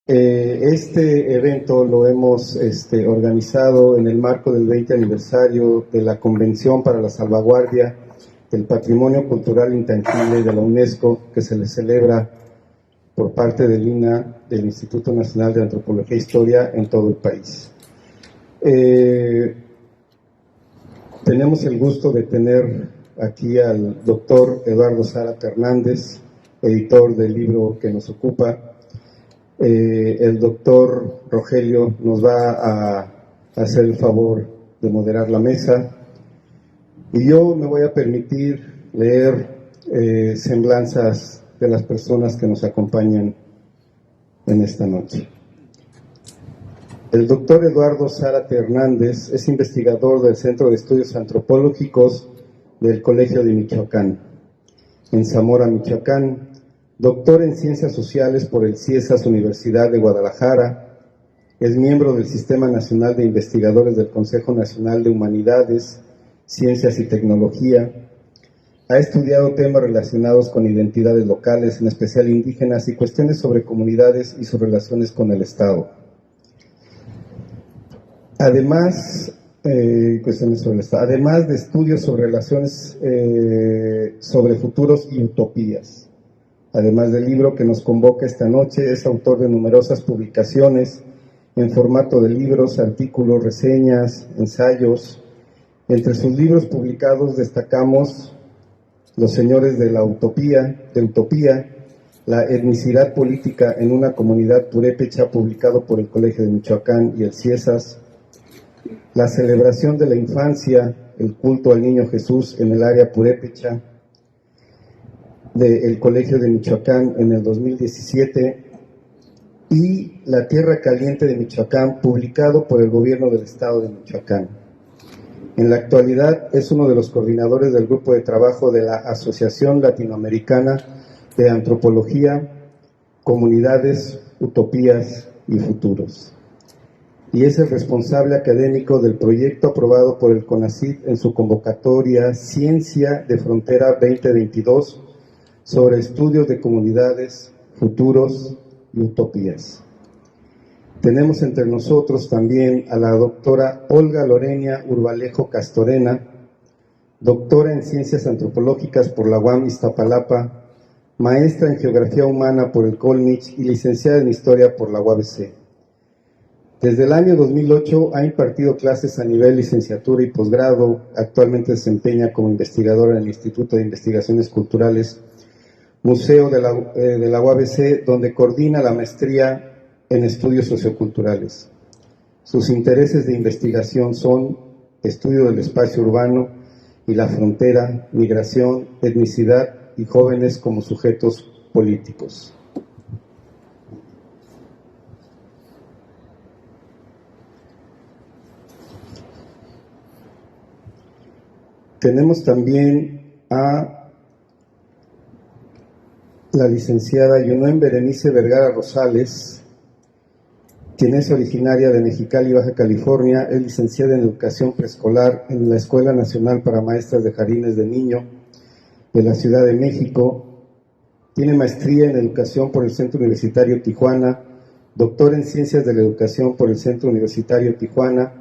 Este evento lo hemos organizado en el marco del 20 aniversario de la Convención para la Salvaguardia del Patrimonio Cultural Intangible de la UNESCO, que se le celebra por parte del INAH, del Instituto Nacional de Antropología e Historia, en todo el país. Tenemos el gusto de tener aquí al doctor Eduardo Zárate Hernández, editor del libro que nos ocupa. El doctor Rogelio nos va a hacer el favor de moderar la mesa y yo me voy a permitir leer semblanzas de las personas que nos acompañan en esta noche. El doctor Eduardo Zárate Hernández es investigador del Centro de Estudios Antropológicos del Colegio de Michoacán, en Zamora, Michoacán. Doctor en Ciencias Sociales por el CIESAS Universidad de Guadalajara, es miembro del Sistema Nacional de Investigadores del Consejo Nacional de Humanidades, Ciencias y Tecnología. Ha estudiado temas relacionados con identidades locales, en especial indígenas, y cuestiones sobre comunidades y sus relaciones con el Estado. Además de estudios sobre relaciones sobre futuros y utopías. Además del libro que nos convoca esta noche, es autor de numerosas publicaciones en formato de libros, artículos, reseñas, ensayos. Entre sus libros publicados destacamos Los Señores de la Utopía, La Etnicidad Política en una Comunidad Purépecha, publicado por el Colegio de Michoacán y el CIESAS, La Celebración de la Infancia, el culto al Niño Jesús en el área purépecha, del Colegio de Michoacán en el 2017, y La Tierra Caliente de Michoacán, publicado por el Gobierno del Estado de Michoacán. En la actualidad es uno de los coordinadores del grupo de trabajo de la Asociación Latinoamericana de Antropología, Comunidades, Utopías y Futuros. Y es el responsable académico del proyecto aprobado por el CONACYT en su convocatoria Ciencia de Frontera 2022, sobre estudios de comunidades, futuros y utopías. Tenemos entre nosotros también a la doctora Olga Lorenia Urbalejo Castorena, doctora en Ciencias Antropológicas por la UAM Iztapalapa, maestra en Geografía Humana por el Colmich y licenciada en Historia por la UABC. Desde el año 2008 ha impartido clases a nivel licenciatura y posgrado. Actualmente desempeña como investigadora en el Instituto de Investigaciones Culturales Museo de la UABC, donde coordina la maestría en estudios socioculturales. Sus intereses de investigación son estudio del espacio urbano y la frontera, migración, etnicidad y jóvenes como sujetos políticos. Tenemos también a la licenciada Yunuen Berenice Vergara Rosales, quien es originaria de Mexicali, Baja California, es licenciada en Educación Preescolar en la Escuela Nacional para Maestras de Jardines de Niño de la Ciudad de México, tiene maestría en Educación por el Centro Universitario Tijuana, doctor en Ciencias de la Educación por el Centro Universitario Tijuana,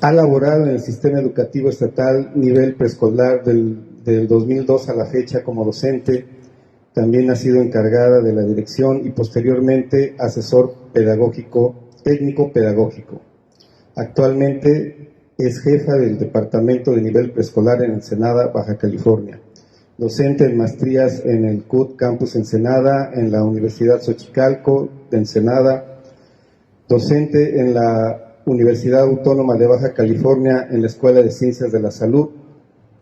ha laborado en el Sistema Educativo Estatal nivel preescolar del 2002 a la fecha como docente. También ha sido encargada de la dirección y posteriormente asesor técnico-pedagógico. Actualmente es jefa del Departamento de Nivel Preescolar en Ensenada, Baja California. Docente en maestrías en el CUT Campus Ensenada, en la Universidad Xochicalco de Ensenada. Docente en la Universidad Autónoma de Baja California en la Escuela de Ciencias de la Salud.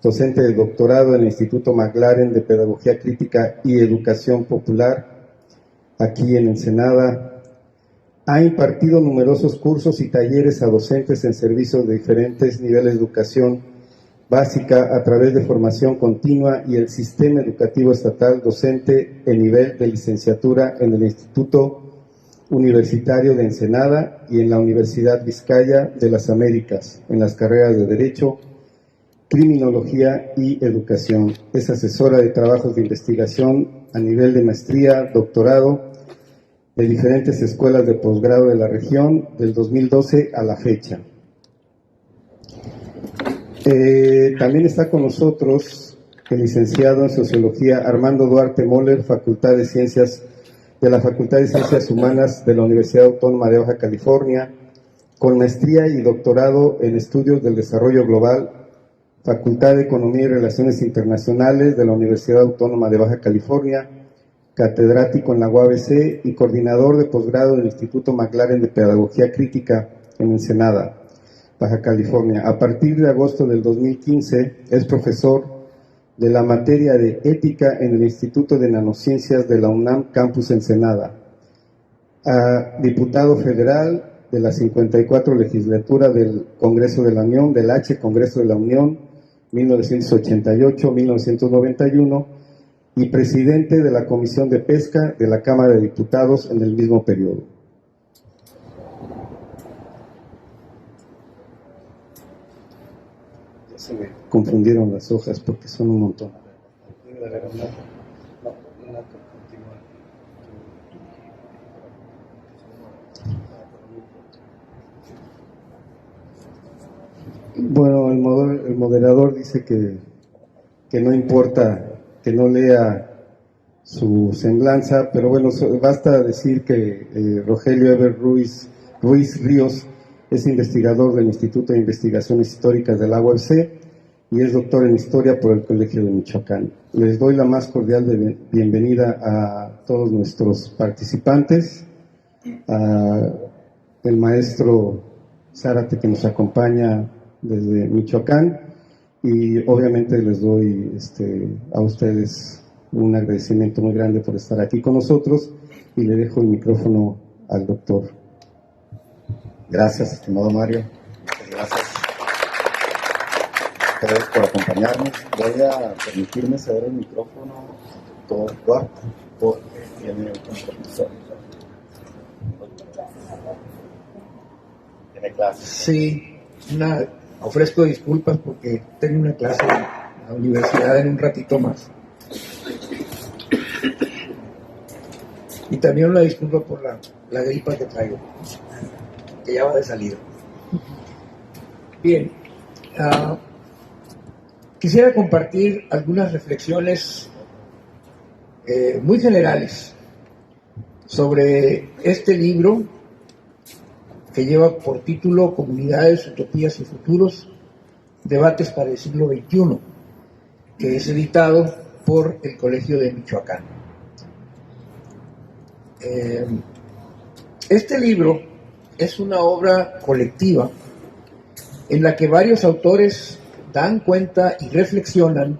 Docente de doctorado en el Instituto McLaren de Pedagogía Crítica y Educación Popular, aquí en Ensenada. Ha impartido numerosos cursos y talleres a docentes en servicios de diferentes niveles de educación básica a través de formación continua y el Sistema Educativo Estatal, docente en nivel de licenciatura en el Instituto Universitario de Ensenada y en la Universidad Vizcaya de las Américas, en las carreras de Derecho, Criminología y Educación. Es asesora de trabajos de investigación a nivel de maestría, doctorado de diferentes escuelas de posgrado de la región del 2012 a la fecha. También está con nosotros el licenciado en Sociología Armando Duarte Moller, de la Facultad de Ciencias Humanas de la Universidad Autónoma de Baja California, con maestría y doctorado en Estudios del Desarrollo Global, Facultad de Economía y Relaciones Internacionales de la Universidad Autónoma de Baja California, catedrático en la UABC y coordinador de posgrado del Instituto McLaren de Pedagogía Crítica en Ensenada, Baja California. A partir de agosto del 2015 es profesor de la materia de Ética en el Instituto de Nanociencias de la UNAM Campus Ensenada. Diputado federal de la 54 legislatura del Congreso de la Unión, del H. Congreso de la Unión, 1988-1991, y presidente de la Comisión de Pesca de la Cámara de Diputados en el mismo periodo. Ya se me confundieron las hojas porque son un montón. Bueno, el moderador dice que no importa que no lea su semblanza, pero bueno, basta decir que Rogelio Eber Ruiz Ríos es investigador del Instituto de Investigaciones Históricas de la UABC y es doctor en Historia por el Colegio de Michoacán. Les doy la más cordial bienvenida a todos nuestros participantes, a el maestro Zárate que nos acompaña desde Michoacán, y obviamente les doy a ustedes un agradecimiento muy grande por estar aquí con nosotros, y le dejo el micrófono al doctor. Gracias, estimado Mario. Muchas gracias a ustedes por acompañarnos. Voy a permitirme ceder el micrófono al doctor Duarte porque tiene un profesor. ¿Tiene clase? Sí, ofrezco disculpas porque tengo una clase en la universidad en un ratito más. Y también una disculpa por la gripa que traigo, que ya va de salida. Bien, quisiera compartir algunas reflexiones muy generales sobre este libro que lleva por título Comunidades, Utopías y Futuros, Debates para el Siglo XXI, que es editado por el Colegio de Michoacán. Este libro es una obra colectiva en la que varios autores dan cuenta y reflexionan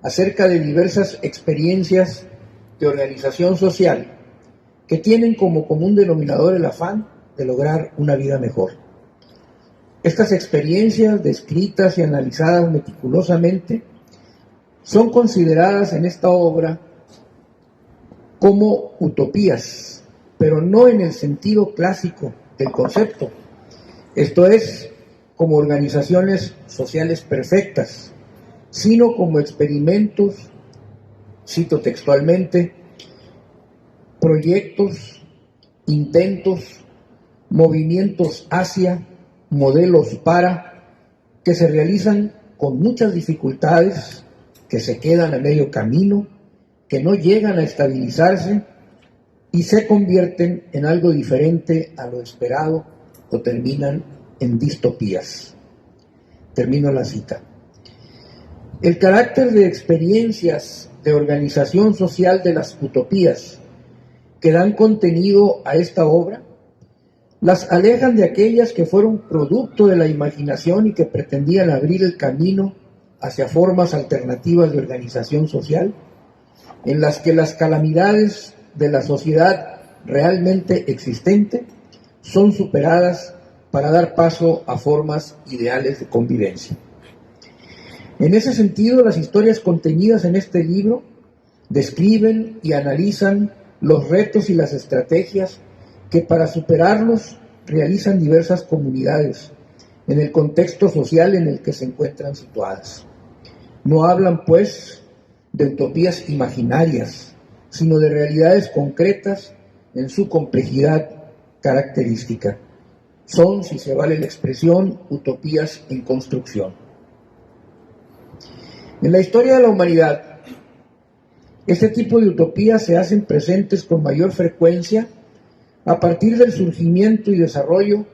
acerca de diversas experiencias de organización social que tienen como común denominador el afán de lograr una vida mejor. Estas experiencias, descritas y analizadas meticulosamente, son consideradas en esta obra como utopías, pero no en el sentido clásico del concepto, esto es, como organizaciones sociales perfectas, sino como experimentos, cito textualmente, proyectos, intentos, movimientos hacia, modelos para, que se realizan con muchas dificultades, que se quedan a medio camino, que no llegan a estabilizarse y se convierten en algo diferente a lo esperado o terminan en distopías. Termino la cita. El carácter de experiencias de organización social de las utopías que dan contenido a esta obra las alejan de aquellas que fueron producto de la imaginación y que pretendían abrir el camino hacia formas alternativas de organización social, en las que las calamidades de la sociedad realmente existente son superadas para dar paso a formas ideales de convivencia. En ese sentido, las historias contenidas en este libro describen y analizan los retos y las estrategias que para superarlos realizan diversas comunidades en el contexto social en el que se encuentran situadas. No hablan, pues, de utopías imaginarias, sino de realidades concretas en su complejidad característica. Son, si se vale la expresión, utopías en construcción. En la historia de la humanidad, este tipo de utopías se hacen presentes con mayor frecuencia a partir del surgimiento y desarrollo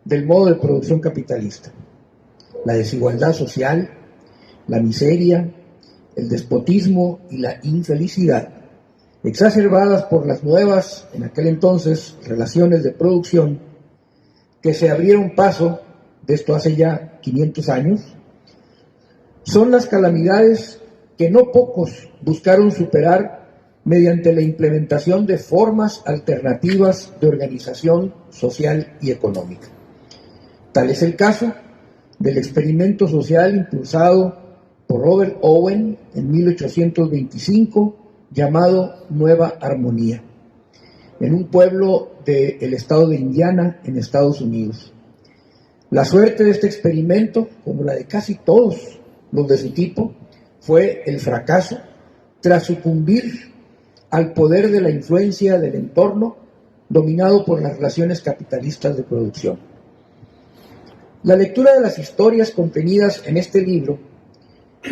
del modo de producción capitalista. La desigualdad social, la miseria, el despotismo y la infelicidad, exacerbadas por las nuevas, en aquel entonces, relaciones de producción que se abrieron paso, de esto hace ya 500 años, son las calamidades que no pocos buscaron superar mediante la implementación de formas alternativas de organización social y económica. Tal es el caso del experimento social impulsado por Robert Owen en 1825, llamado Nueva Armonía, en un pueblo del estado de Indiana, en Estados Unidos. La suerte de este experimento, como la de casi todos los de su tipo, fue el fracaso tras sucumbir al poder de la influencia del entorno dominado por las relaciones capitalistas de producción. La lectura de las historias contenidas en este libro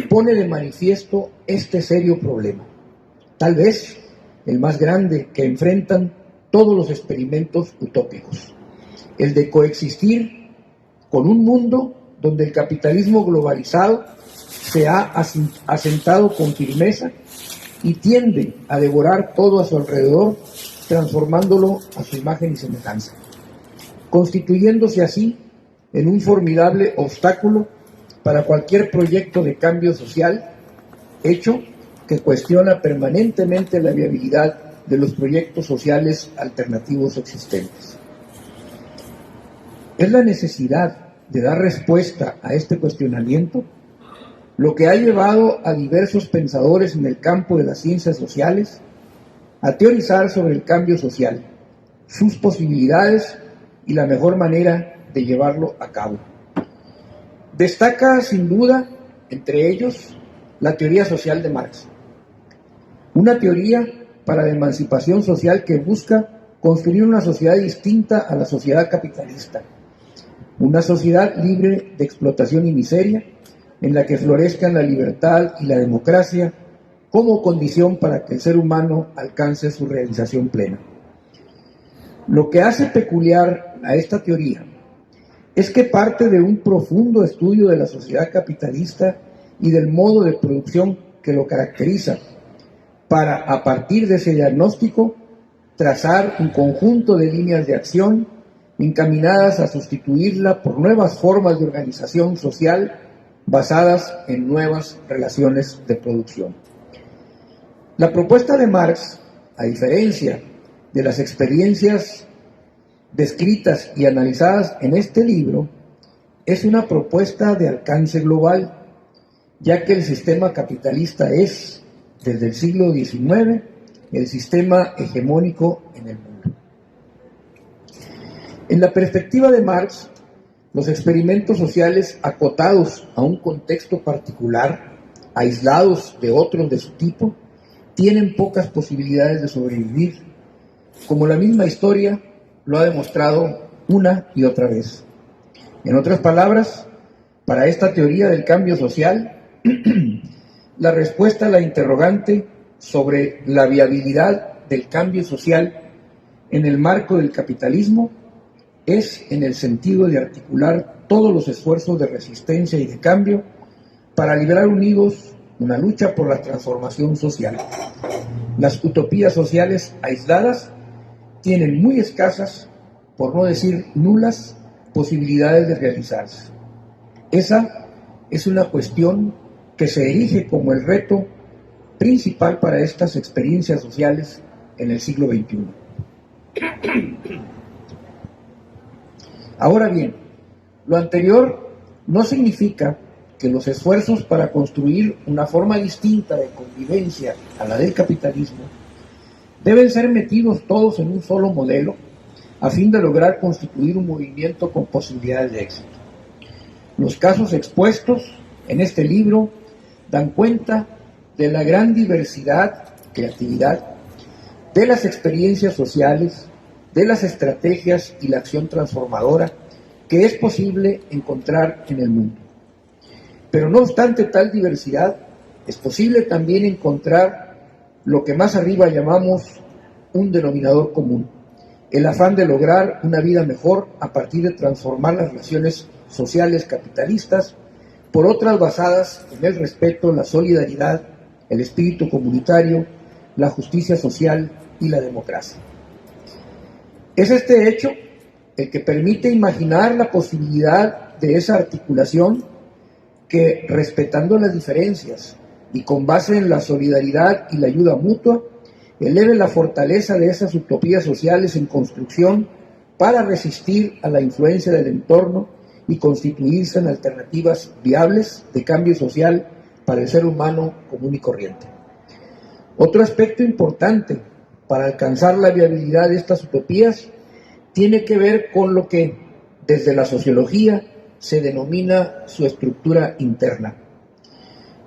pone de manifiesto este serio problema, tal vez el más grande que enfrentan todos los experimentos utópicos, el de coexistir con un mundo donde el capitalismo globalizado se ha asentado con firmeza y tiende a devorar todo a su alrededor, transformándolo a su imagen y semejanza, constituyéndose así en un formidable obstáculo para cualquier proyecto de cambio social, hecho que cuestiona permanentemente la viabilidad de los proyectos sociales alternativos existentes. Es la necesidad de dar respuesta a este cuestionamiento lo que ha llevado a diversos pensadores en el campo de las ciencias sociales a teorizar sobre el cambio social, sus posibilidades y la mejor manera de llevarlo a cabo. Destaca sin duda, entre ellos, la teoría social de Marx, una teoría para la emancipación social que busca construir una sociedad distinta a la sociedad capitalista, una sociedad libre de explotación y miseria, en la que florezcan la libertad y la democracia como condición para que el ser humano alcance su realización plena. Lo que hace peculiar a esta teoría es que parte de un profundo estudio de la sociedad capitalista y del modo de producción que lo caracteriza, para, a partir de ese diagnóstico, trazar un conjunto de líneas de acción encaminadas a sustituirla por nuevas formas de organización social basadas en nuevas relaciones de producción. La propuesta de Marx, a diferencia de las experiencias descritas y analizadas en este libro, es una propuesta de alcance global, ya que el sistema capitalista es, desde el siglo XIX, el sistema hegemónico en el mundo. En la perspectiva de Marx, los experimentos sociales acotados a un contexto particular, aislados de otros de su tipo, tienen pocas posibilidades de sobrevivir, como la misma historia lo ha demostrado una y otra vez. En otras palabras, para esta teoría del cambio social, la respuesta a la interrogante sobre la viabilidad del cambio social en el marco del capitalismo es en el sentido de articular todos los esfuerzos de resistencia y de cambio para librar unidos una lucha por la transformación social. Las utopías sociales aisladas tienen muy escasas, por no decir nulas, posibilidades de realizarse. Esa es una cuestión que se erige como el reto principal para estas experiencias sociales en el siglo XXI. Ahora bien, lo anterior no significa que los esfuerzos para construir una forma distinta de convivencia a la del capitalismo deben ser metidos todos en un solo modelo a fin de lograr constituir un movimiento con posibilidades de éxito. Los casos expuestos en este libro dan cuenta de la gran diversidad, creatividad de las experiencias sociales, de las estrategias y la acción transformadora que es posible encontrar en el mundo. Pero no obstante tal diversidad, es posible también encontrar lo que más arriba llamamos un denominador común, el afán de lograr una vida mejor a partir de transformar las relaciones sociales capitalistas por otras basadas en el respeto, la solidaridad, el espíritu comunitario, la justicia social y la democracia. Es este hecho el que permite imaginar la posibilidad de esa articulación que, respetando las diferencias y con base en la solidaridad y la ayuda mutua, eleve la fortaleza de esas utopías sociales en construcción para resistir a la influencia del entorno y constituirse en alternativas viables de cambio social para el ser humano común y corriente. Otro aspecto importante para alcanzar la viabilidad de estas utopías tiene que ver con lo que desde la sociología se denomina su estructura interna.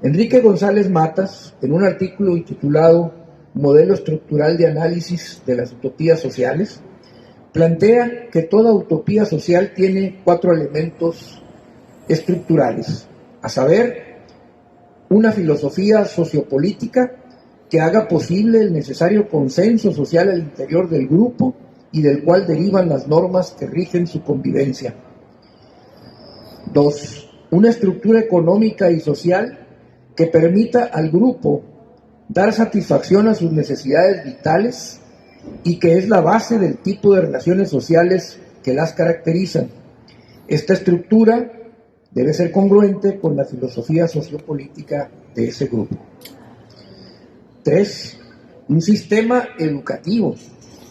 Enrique González Matas, en un artículo titulado Modelo estructural de análisis de las utopías sociales, plantea que toda utopía social tiene 4 elementos estructurales, a saber, una filosofía sociopolítica que haga posible el necesario consenso social al interior del grupo y del cual derivan las normas que rigen su convivencia. 2. Una estructura económica y social que permita al grupo dar satisfacción a sus necesidades vitales y que es la base del tipo de relaciones sociales que las caracterizan. Esta estructura debe ser congruente con la filosofía sociopolítica de ese grupo. 3. Un sistema educativo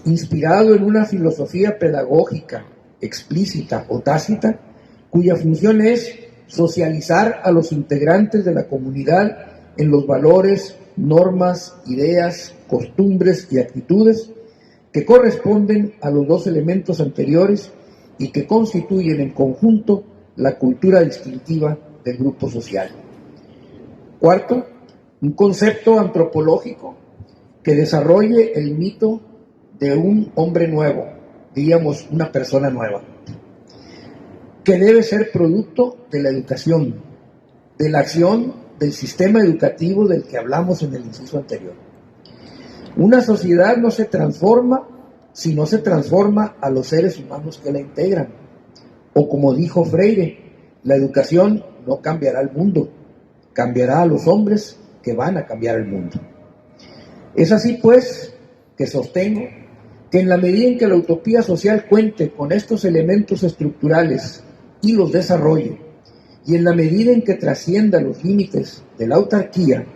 inspirado en una filosofía pedagógica explícita o tácita, cuya función es socializar a los integrantes de la comunidad en los valores, normas, ideas, costumbres y actitudes que corresponden a los 2 elementos anteriores y que constituyen en conjunto la cultura distintiva del grupo social. 4. Un concepto antropológico que desarrolle el mito de un hombre nuevo, diríamos una persona nueva, que debe ser producto de la educación, de la acción del sistema educativo del que hablamos en el inciso anterior. Una sociedad no se transforma si no se transforma a los seres humanos que la integran. O como dijo Freire, la educación no cambiará el mundo, cambiará a los hombres que van a cambiar el mundo. Es así pues que sostengo que en la medida en que la utopía social cuente con estos elementos estructurales y los desarrolle, y en la medida en que trascienda los límites de la autarquía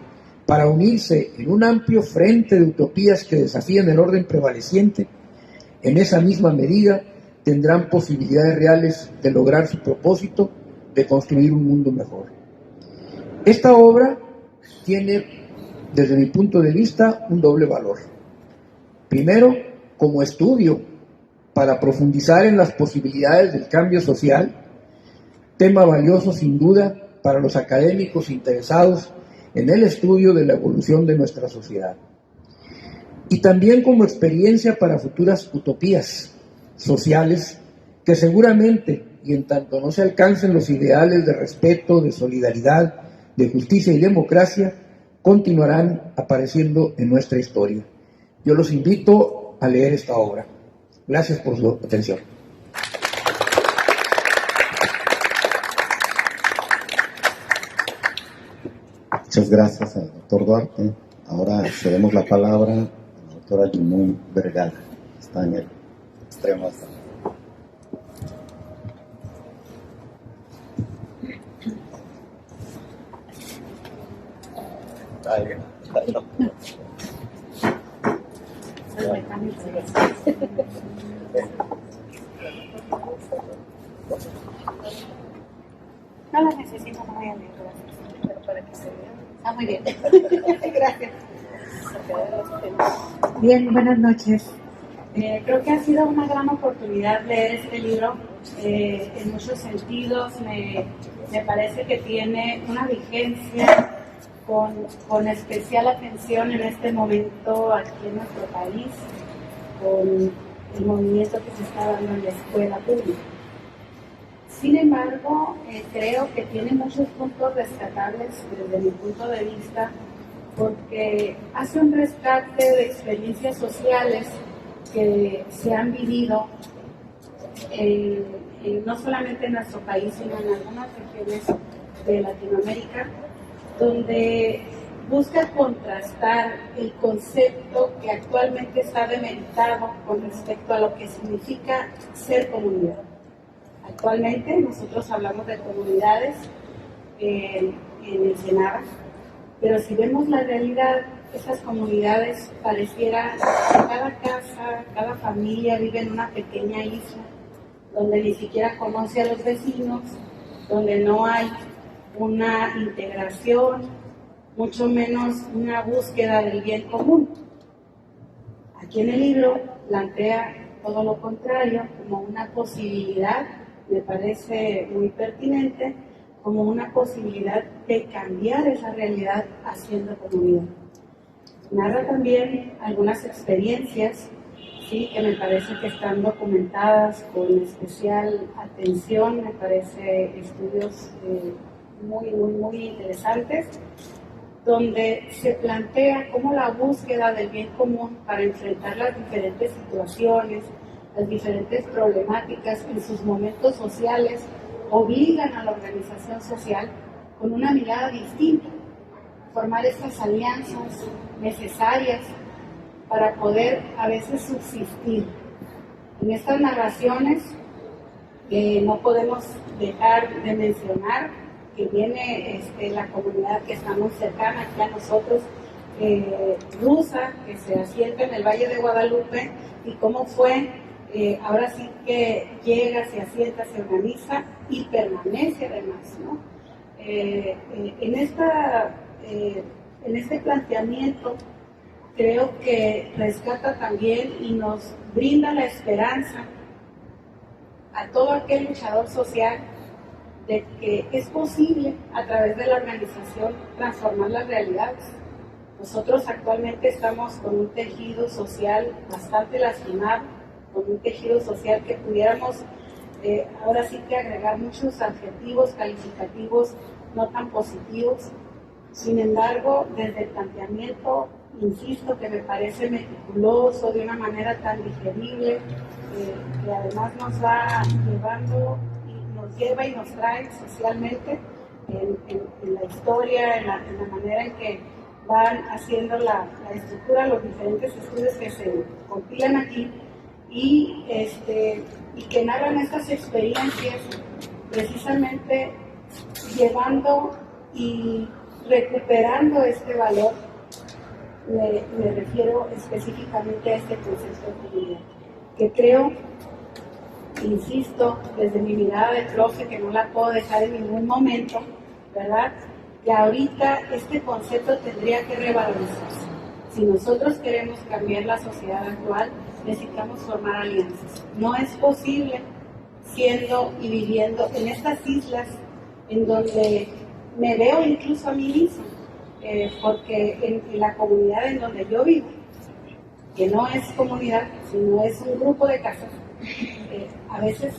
para unirse en un amplio frente de utopías que desafían el orden prevaleciente, en esa misma medida tendrán posibilidades reales de lograr su propósito de construir un mundo mejor. Esta obra tiene, desde mi punto de vista, un doble valor. Primero, como estudio para profundizar en las posibilidades del cambio social, tema valioso sin duda para los académicos interesados en el estudio de la evolución de nuestra sociedad. Y también como experiencia para futuras utopías sociales que seguramente, y en tanto no se alcancen los ideales de respeto, de solidaridad, de justicia y democracia, continuarán apareciendo en nuestra historia. Yo los invito a leer esta obra. Gracias por su atención. Muchas gracias al doctor Duarte. Ahora cedemos la palabra a la doctora Limón Vergara, que está en el extremo hasta. No las necesito, no voy a leer, pero para que se vea. Muy bien. Gracias. Bien, buenas noches. Creo que ha sido una gran oportunidad leer este libro. En muchos sentidos me parece que tiene una vigencia con especial atención en este momento aquí en nuestro país, con el movimiento que se está dando en la escuela pública. Sin embargo, creo que tiene muchos puntos rescatables desde mi punto de vista, porque hace un rescate de experiencias sociales que se han vivido no solamente en nuestro país, sino en algunas regiones de Latinoamérica, donde busca contrastar el concepto que actualmente está demeritado con respecto a lo que significa ser comunidad. Actualmente nosotros hablamos de comunidades en Ensenada, pero si vemos la realidad, esas comunidades pareciera que cada casa, cada familia vive en una pequeña isla, donde ni siquiera conoce a los vecinos, donde no hay una integración, mucho menos una búsqueda del bien común. Aquí en el libro plantea todo lo contrario, como una posibilidad, me parece muy pertinente, como una posibilidad de cambiar esa realidad haciendo comunidad. Narra también algunas experiencias, sí, que me parece que están documentadas con especial atención, me parece estudios muy interesantes, donde se plantea cómo la búsqueda del bien común para enfrentar las diferentes situaciones, las diferentes problemáticas en sus momentos sociales, obligan a la organización social con una mirada distinta, formar estas alianzas necesarias para poder a veces subsistir. En estas narraciones no podemos dejar de mencionar que viene la comunidad que está muy cercana aquí a nosotros, rusa, que se asienta en el Valle de Guadalupe, y cómo fue, ahora sí que llega, se asienta, se organiza y permanece además, ¿no? En este planteamiento creo que rescata también y nos brinda la esperanza a todo aquel luchador social de que es posible a través de la organización transformar las realidades. Nosotros actualmente estamos con un tejido social bastante lastimado, con un tejido social que pudiéramos ahora sí que agregar muchos adjetivos calificativos no tan positivos. Sin embargo, desde el planteamiento, insisto, que me parece meticuloso, de una manera tan digerible, que además nos va llevando nos lleva y nos trae socialmente en la historia, en la manera en que van haciendo la estructura, los diferentes estudios que se compilan aquí y que narran estas experiencias precisamente llevando y recuperando este valor. Me refiero específicamente a este concepto de comunidad, que creo, insisto, desde mi mirada de profe, que no la puedo dejar en ningún momento, ¿verdad? Que ahorita este concepto tendría que revalorizarse. Si nosotros queremos cambiar la sociedad actual, necesitamos formar alianzas. No es posible siendo y viviendo en estas islas en donde me veo incluso a mí misma, porque en la comunidad en donde yo vivo, que no es comunidad, sino es un grupo de casas, a veces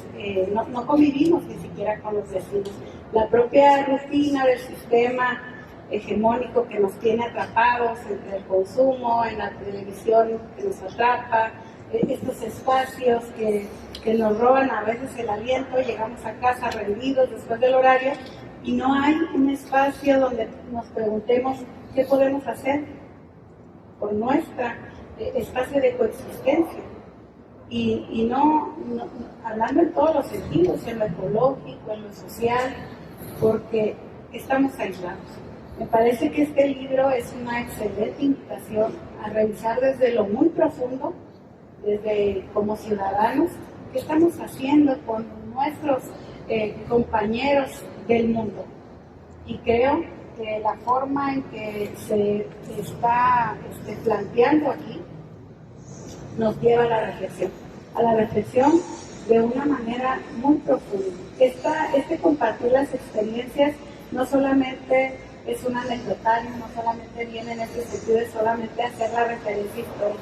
no convivimos ni siquiera con los vecinos. La propia rutina del sistema hegemónico que nos tiene atrapados entre el consumo, en la televisión que nos atrapa, estos espacios que nos roban a veces el aliento, llegamos a casa rendidos después del horario y no hay un espacio donde nos preguntemos qué podemos hacer por nuestra espacio de coexistencia. Y no hablando en todos los sentidos, en lo ecológico, en lo social, porque estamos aislados. Me parece que este libro es una excelente invitación a revisar desde lo muy profundo, desde como ciudadanos, qué estamos haciendo con nuestros compañeros del mundo. Y creo que la forma en que se está planteando aquí nos lleva a la reflexión de una manera muy profunda. Este compartir las experiencias no solamente es un anecdotario, no solamente viene en ese sentido de solamente hacer la referencia histórica,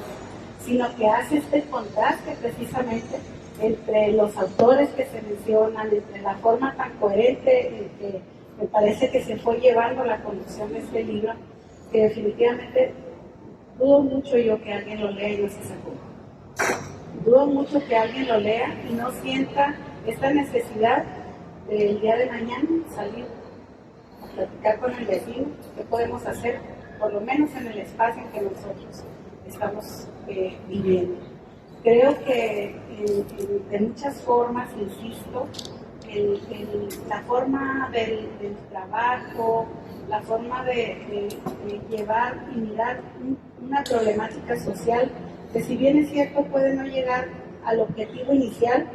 sino que hace este contraste precisamente entre los autores que se mencionan, entre la forma tan coherente en que me parece que se fue llevando la conducción de este libro, que definitivamente dudo mucho yo que alguien lo lea y no se sacuda. Dudo mucho que alguien lo lea y no sienta esta necesidad del día de mañana salir a platicar con el vecino, qué podemos hacer, por lo menos en el espacio en que nosotros estamos viviendo. Creo que de muchas formas, insisto, la forma del trabajo, la forma de llevar y mirar una problemática social que, si bien es cierto, puede no llegar al objetivo inicial,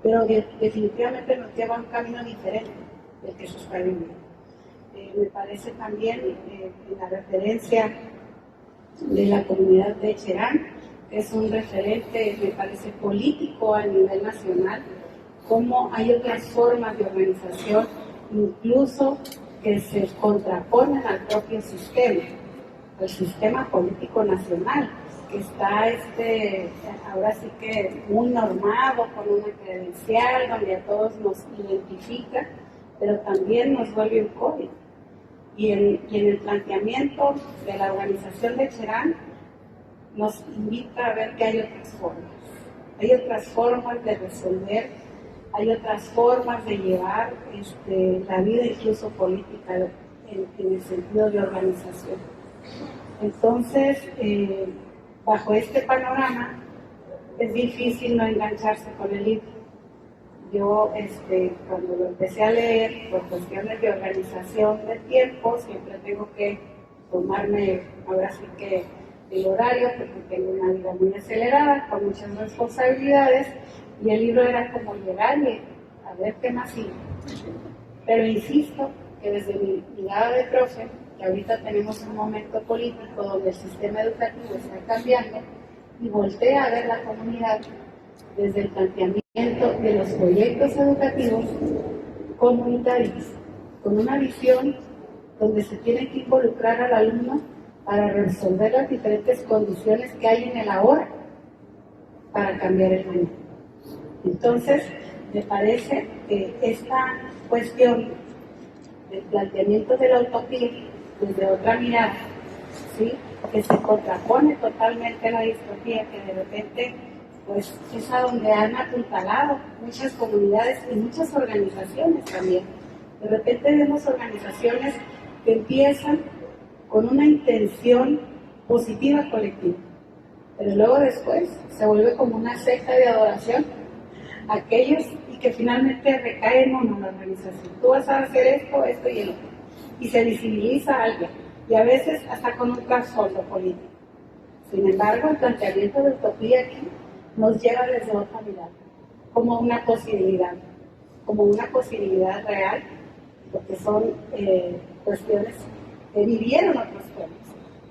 pero definitivamente nos lleva a un camino diferente del que se está viviendo. Me parece también en la referencia de la comunidad de Cherán, que es un referente, me parece, político a nivel nacional, cómo hay otras formas de organización, incluso que se contraponen al propio sistema, al sistema político nacional, que está ahora sí que muy normado, con una credencial, donde a todos nos identifica, pero también nos vuelve un código. Y en el planteamiento de la organización de Cherán, nos invita a ver que hay otras formas de resolver, hay otras formas de llevar la vida incluso política en el sentido de organización. Entonces, bajo este panorama, es difícil no engancharse con el libro. Yo, cuando lo empecé a leer, por cuestiones de organización de tiempo, siempre tengo que tomarme, ahora sí que, el horario, porque tengo una vida muy acelerada, con muchas responsabilidades, y el libro era como llegar y a ver qué más sigue. Pero insisto que desde mi mirada de profe, que ahorita tenemos un momento político donde el sistema educativo está cambiando, y voltea a ver la comunidad desde el planteamiento de los proyectos educativos comunitarios, con una visión donde se tiene que involucrar al alumno para resolver las diferentes condiciones que hay en el ahora para cambiar el mañana. Entonces, me parece que esta cuestión del planteamiento de la utopía desde otra mirada, ¿sí?, que se contrapone totalmente a la distopía, que de repente pues es a donde han apuntalado muchas comunidades y muchas organizaciones también. De repente vemos organizaciones que empiezan con una intención positiva colectiva, pero luego después se vuelve como una secta de adoración a aquellos, y que finalmente recaen en la organización. Tú vas a hacer esto, esto y el otro, y se visibiliza a alguien, y a veces hasta con un trasfondo político. Sin embargo, el planteamiento de utopía aquí nos lleva desde otra mirada, como una posibilidad real, porque son cuestiones que vivieron otros pueblos,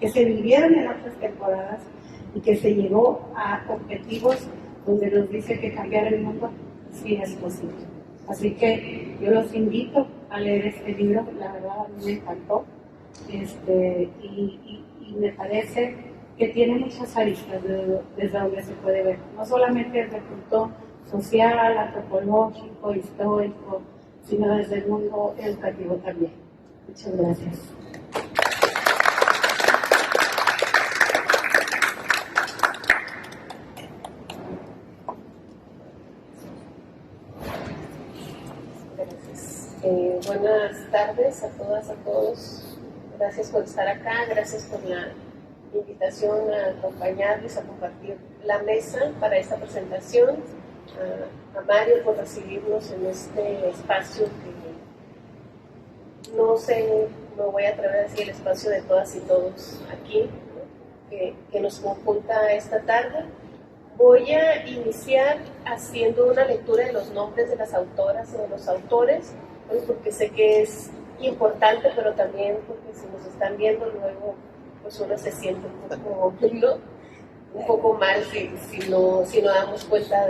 que se vivieron en otras temporadas, y que se llegó a objetivos donde nos dice que cambiar el mundo sí es posible. Así que yo los invito a leer este libro, la verdad a mí me encantó, y me parece que tiene muchas aristas desde donde se puede ver, no solamente desde el punto social, antropológico, histórico, sino desde el mundo educativo también. Muchas gracias. Buenas tardes a todas, a todos. Gracias por estar acá, gracias por la invitación a acompañarles, a compartir la mesa para esta presentación. A Mario por recibirnos en este espacio que no sé, me voy a atrever a decir el espacio de todas y todos aquí, ¿no?, que nos conjunta esta tarde. Voy a iniciar haciendo una lectura de los nombres de las autoras y de los autores, pues porque sé que es importante, pero también porque si nos están viendo luego, pues uno se siente un poco mal si no damos cuenta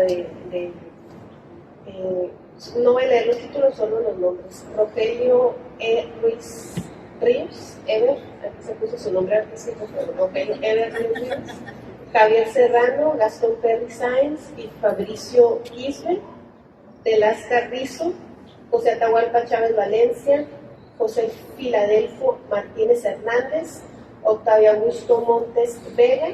no voy a leer los títulos, solo los nombres. Rogelio E. Ruiz Ríos, Ever, aquí se puso su nombre artístico, pero no, Ever Ríos, Javier Serrano, Gastón Perry Sáenz y Fabricio Quispe, Delaz Carrizo, José Atahualpa Chávez Valencia, José Filadelfo Martínez Hernández, Octavio Augusto Montes Vega,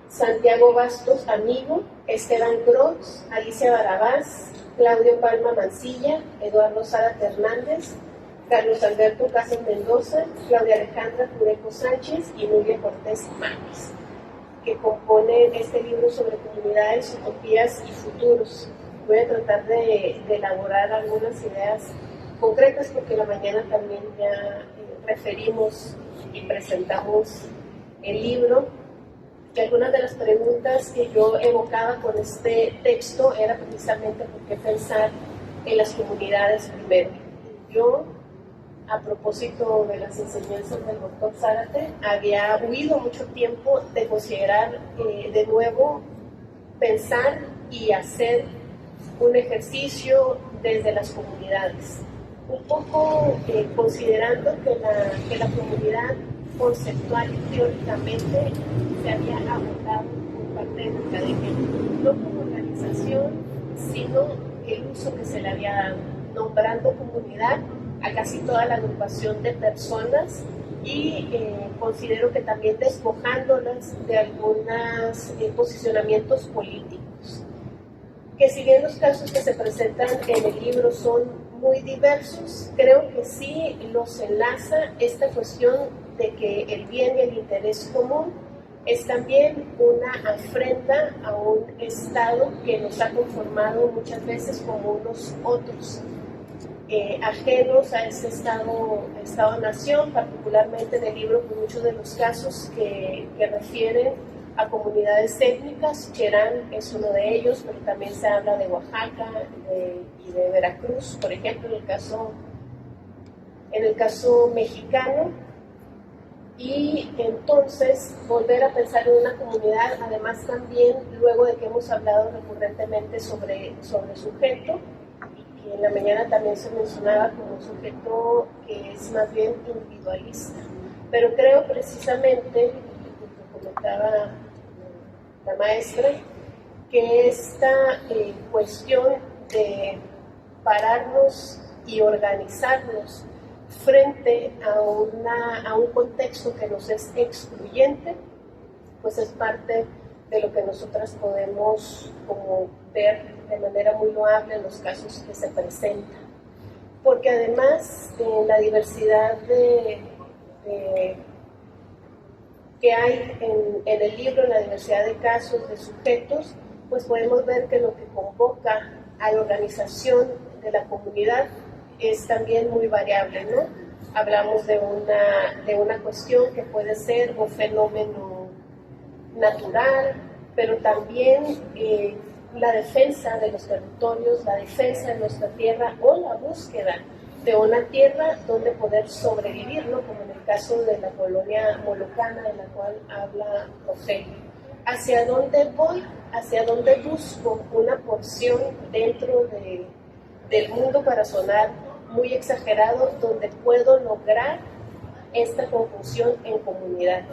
Santiago Bastos Amigo, Esteban Gross, Alicia Barabás, Claudio Palma Mancilla, Eduardo Zárate Hernández, Carlos Alberto Casas Mendoza, Claudia Alejandra Cureco Sánchez y Nuria Cortés Márquez, que componen este libro sobre comunidades, utopías y futuros. Voy a tratar de elaborar algunas ideas concretas porque la mañana también ya referimos y presentamos el libro. Y algunas de las preguntas que yo evocaba con este texto era precisamente por qué pensar en las comunidades primero. Yo, a propósito de las enseñanzas del doctor Zárate, había huido mucho tiempo de considerar de nuevo pensar y hacer un ejercicio desde las comunidades, un poco considerando que la comunidad conceptual y teóricamente se había abordado por parte de la academia, no como organización, sino el uso que se le había dado, nombrando comunidad a casi toda la agrupación de personas y considero que también despojándolas de algunos posicionamientos políticos. Que si bien los casos que se presentan en el libro son muy diversos, creo que sí los enlaza esta cuestión de que el bien y el interés común es también una afrenta a un Estado que nos ha conformado muchas veces como unos otros, ajenos a este Estado-nación, particularmente en el libro, con muchos de los casos que refieren a comunidades étnicas. Cherán es uno de ellos, pero también se habla de Oaxaca y de Veracruz, por ejemplo, en el caso mexicano. Y entonces volver a pensar en una comunidad, además también luego de que hemos hablado recurrentemente sobre sujeto, y que en la mañana también se mencionaba como un sujeto que es más bien individualista. Pero creo precisamente, como comentaba la maestra, que esta cuestión de pararnos y organizarnos frente a un contexto que nos es excluyente, pues es parte de lo que nosotras podemos como ver de manera muy loable en los casos que se presentan. Porque además la diversidad que hay en el libro, en la diversidad de casos, de sujetos, pues podemos ver que lo que convoca a la organización de la comunidad es también muy variable, ¿no? Hablamos de una cuestión que puede ser un fenómeno natural, pero también la defensa de los territorios, la defensa de nuestra tierra o la búsqueda de una tierra donde poder sobrevivir, ¿no? Como en el caso de la colonia molocana de la cual habla Rogelio. ¿Hacia dónde voy? ¿Hacia dónde busco una porción dentro del mundo, para sonar muy exagerado, donde puedo lograr esta conjunción en comunidad?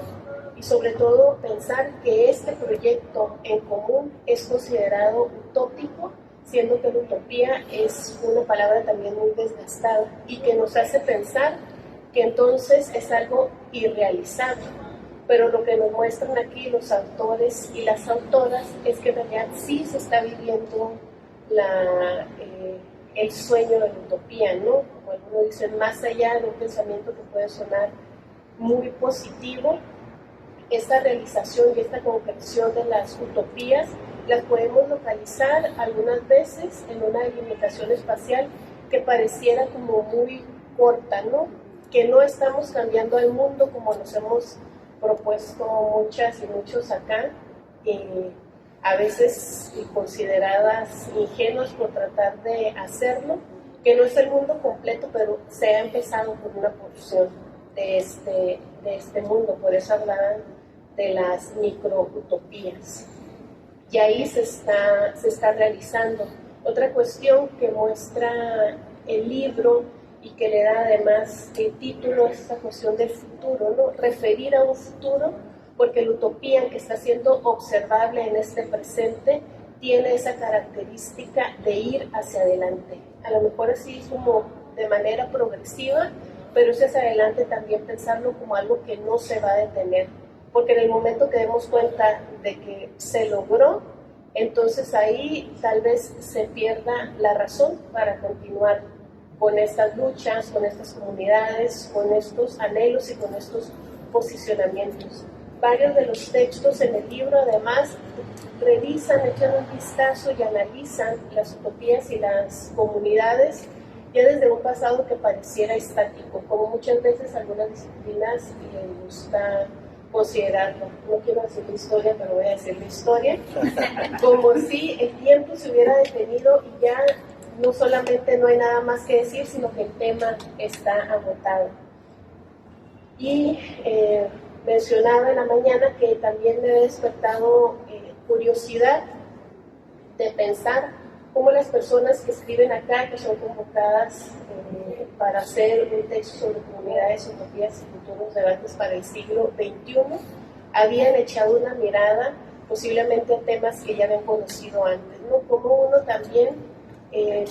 Y sobre todo pensar que este proyecto en común es considerado utópico, siendo que la utopía es una palabra también muy desgastada y que nos hace pensar que entonces es algo irrealizable. Pero lo que nos muestran aquí los autores y las autoras es que en realidad sí se está viviendo el sueño de la utopía, ¿no? Como algunos dicen, más allá de un pensamiento que puede sonar muy positivo, esta realización y esta concreción de las utopías las podemos localizar algunas veces en una delimitación espacial que pareciera como muy corta, ¿no? Que no estamos cambiando el mundo como nos hemos propuesto muchas y muchos acá, a veces consideradas ingenuas por tratar de hacerlo, que no es el mundo completo, pero se ha empezado por una porción de este mundo. Por eso hablaban de las microutopías. Y ahí se está realizando. Otra cuestión que muestra el libro y que le da además el título a esta cuestión del futuro, ¿no? Referir a un futuro, porque la utopía que está siendo observable en este presente tiene esa característica de ir hacia adelante. A lo mejor así como de manera progresiva, pero ese hacia adelante también pensarlo como algo que no se va a detener, porque en el momento que demos cuenta de que se logró, entonces ahí tal vez se pierda la razón para continuar con estas luchas, con estas comunidades, con estos anhelos y con estos posicionamientos. Varios de los textos en el libro además revisan, echan un vistazo y analizan las utopías y las comunidades ya desde un pasado que pareciera estático, como muchas veces algunas disciplinas les gusta considerarlo. No quiero decir la historia, pero voy a decir la historia, como si el tiempo se hubiera detenido y ya no solamente no hay nada más que decir, sino que el tema está agotado. Y mencionaba en la mañana que también me ha despertado curiosidad de pensar cómo las personas que escriben acá, que son convocadas para hacer un texto sobre comunidades, utopías y futuros debates para el siglo XXI, habían echado una mirada posiblemente a temas que ya habían conocido antes, ¿no? Como uno también,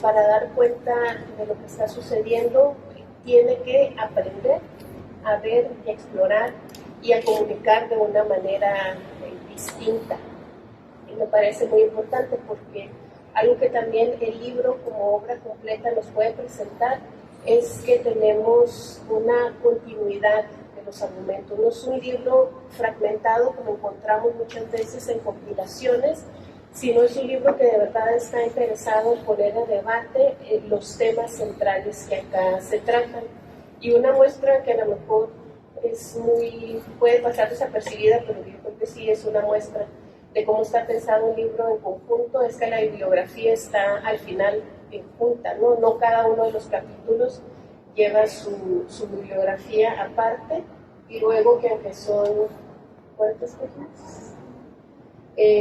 para dar cuenta de lo que está sucediendo, tiene que aprender a ver y a explorar y a comunicar de una manera distinta. Y me parece muy importante porque algo que también el libro como obra completa nos puede presentar es que tenemos una continuidad de los argumentos. No es un libro fragmentado como encontramos muchas veces en compilaciones, sino es un libro que de verdad está interesado en poner en debate los temas centrales que acá se tratan. Y una muestra que a lo mejor puede pasar desapercibida, pero yo creo que sí es una muestra de cómo está pensado un libro en conjunto, es que la bibliografía está al final en junta, ¿no? No cada uno de los capítulos lleva su bibliografía aparte, y luego que aunque son, ¿cuántas páginas?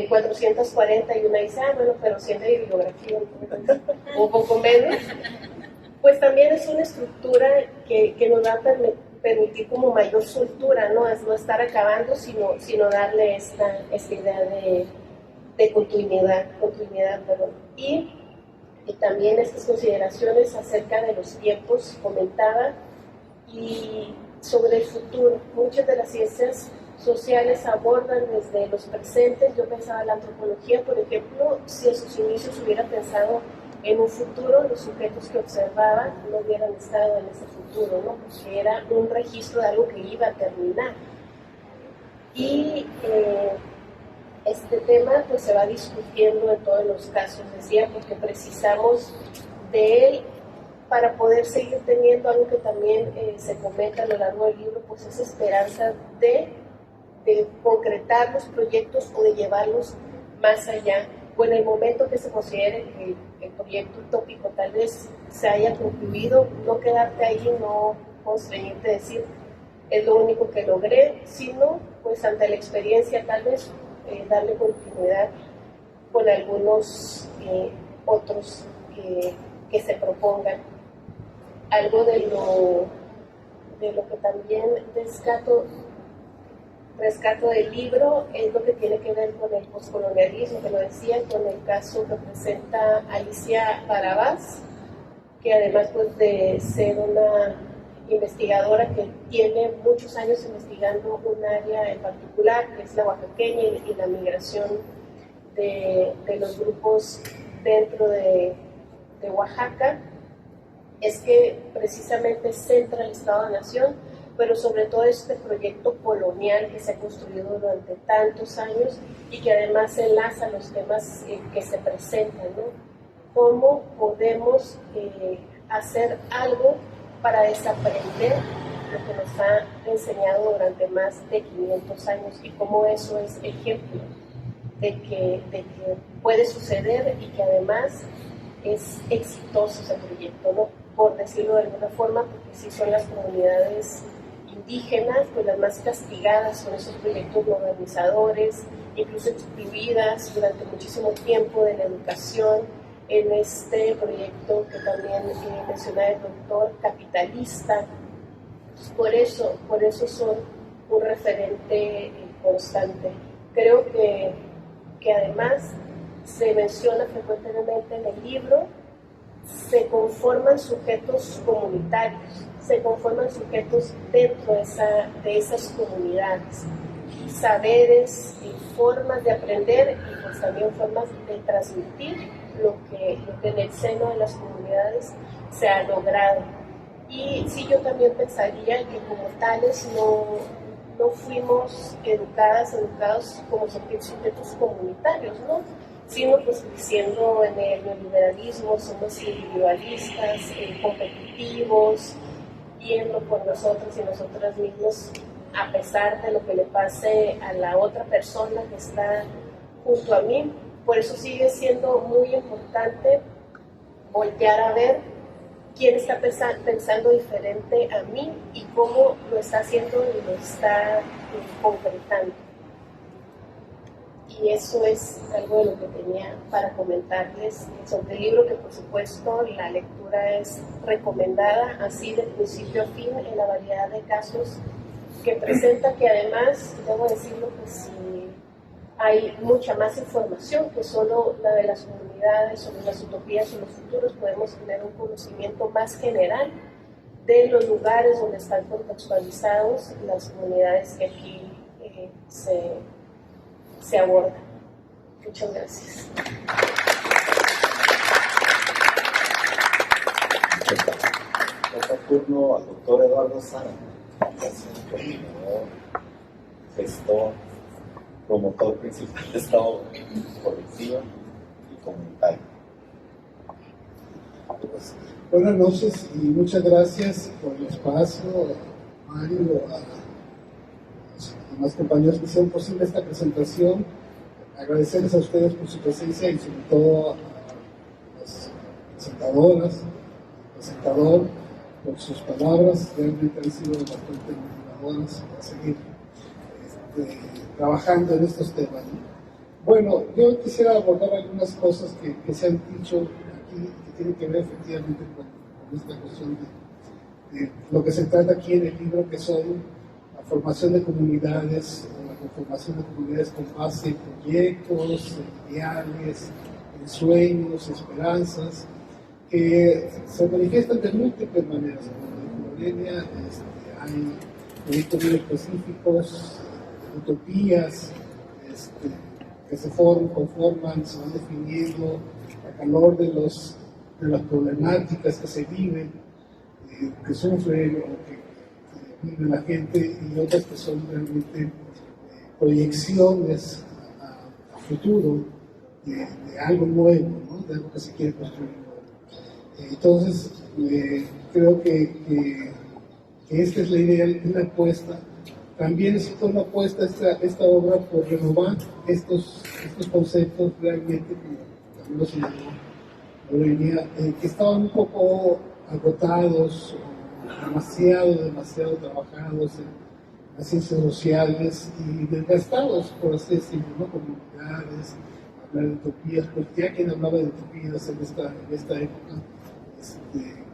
440 y una dice, bueno, pero si es de bibliografía, un poco menos, pues también es una estructura que nos va a permitir como mayor soltura, ¿no? Es no estar acabando, sino darle esta idea de continuidad, perdón. Y también estas consideraciones acerca de los tiempos, comentaba, y sobre el futuro. Muchas de las ciencias sociales abordan desde los presentes. Yo pensaba en la antropología, por ejemplo, si a sus inicios hubiera pensado en un futuro, los sujetos que observaban no hubieran estado en ese futuro, ¿no? Porque era un registro de algo que iba a terminar. Y este tema pues se va discutiendo en todos los casos, decía, porque precisamos de él para poder seguir teniendo algo que también se comenta a lo largo del libro, pues esa esperanza de concretar los proyectos o de llevarlos más allá. O en el momento que se considere que el proyecto utópico tal vez se haya concluido, no quedarte ahí, no constreñirte a decir es lo único que logré, sino pues ante la experiencia tal vez darle continuidad con algunos otros que se propongan. Algo de lo que también rescato del libro es lo que tiene que ver con el poscolonialismo, que lo decía, con el caso que presenta Alicia Barabás, que además pues, de ser una investigadora que tiene muchos años investigando un área en particular, que es la oaxaqueña y la migración de los grupos dentro de Oaxaca, es que precisamente centra el Estado-Nación, pero sobre todo este proyecto colonial que se ha construido durante tantos años y que además enlaza los temas que se presentan, ¿no? ¿Cómo podemos hacer algo para desaprender lo que nos ha enseñado durante más de 500 años y cómo eso es ejemplo de que puede suceder y que además es exitoso ese proyecto, ¿no? Por decirlo de alguna forma, porque sí son las comunidades indígenas, pues las más castigadas con esos proyectos modernizadores, incluso excluidas durante muchísimo tiempo de la educación en este proyecto que también mencionaba el doctor, capitalista. Por eso son un referente constante. Creo que además se menciona frecuentemente en el libro, se conforman sujetos comunitarios, se conforman sujetos dentro de esas comunidades, y saberes y formas de aprender y pues también formas de transmitir lo que en el seno de las comunidades se ha logrado. Y sí, yo también pensaría que como tales no fuimos educados como sujetos comunitarios, ¿no? Sino pues creciendo en el neoliberalismo, somos individualistas, competitivos, viendo por nosotros y nosotras mismos, a pesar de lo que le pase a la otra persona que está junto a mí. Por eso sigue siendo muy importante voltear a ver quién está pensando diferente a mí y cómo lo está haciendo y lo está concretando. Y eso es algo de lo que tenía para comentarles sobre el libro, que por supuesto la lectura es recomendada así de principio a fin en la variedad de casos que presenta, que además, debo decirlo, que sí, hay mucha más información que solo la de las comunidades, sobre las utopías o los futuros. Podemos tener un conocimiento más general de los lugares donde están contextualizados las comunidades que aquí se abordan. Muchas gracias. Toca turno al doctor Eduardo Sara, coordinador, gestor, promotor principal de esta obra colectiva y comunitaria. Buenas noches y muchas gracias por el espacio, Mario, a los demás compañeros que hicieron posible esta presentación. Agradecerles a ustedes por su presencia y sobre todo a las presentadoras, al presentador, por sus palabras. Realmente han sido bastante motivadoras para seguir trabajando en estos temas, ¿no? Bueno, yo quisiera abordar algunas cosas que se han dicho aquí, que tienen que ver efectivamente con esta cuestión de lo que se trata aquí en el libro, que son la formación de comunidades, o la conformación de comunidades con base en proyectos, en ideales, en sueños, esperanzas, que se manifiestan de múltiples maneras. Como dijo Lorena, hay proyectos muy específicos, utopías que se conforman, se van definiendo a calor de las problemáticas que se viven, que sufren o que vive la gente, y otras que son realmente proyecciones a futuro de algo nuevo, ¿no? De algo que se quiere construir nuevo. Entonces, creo que esta es la idea de una apuesta. También es una apuesta esta obra por renovar estos conceptos realmente, como también lo señaló Lorena, que estaban un poco agotados, demasiado trabajados en las ciencias sociales y desgastados, por así decirlo, ¿no? Comunidades, hablar de utopías, pues ya quien hablaba de utopías en esta época,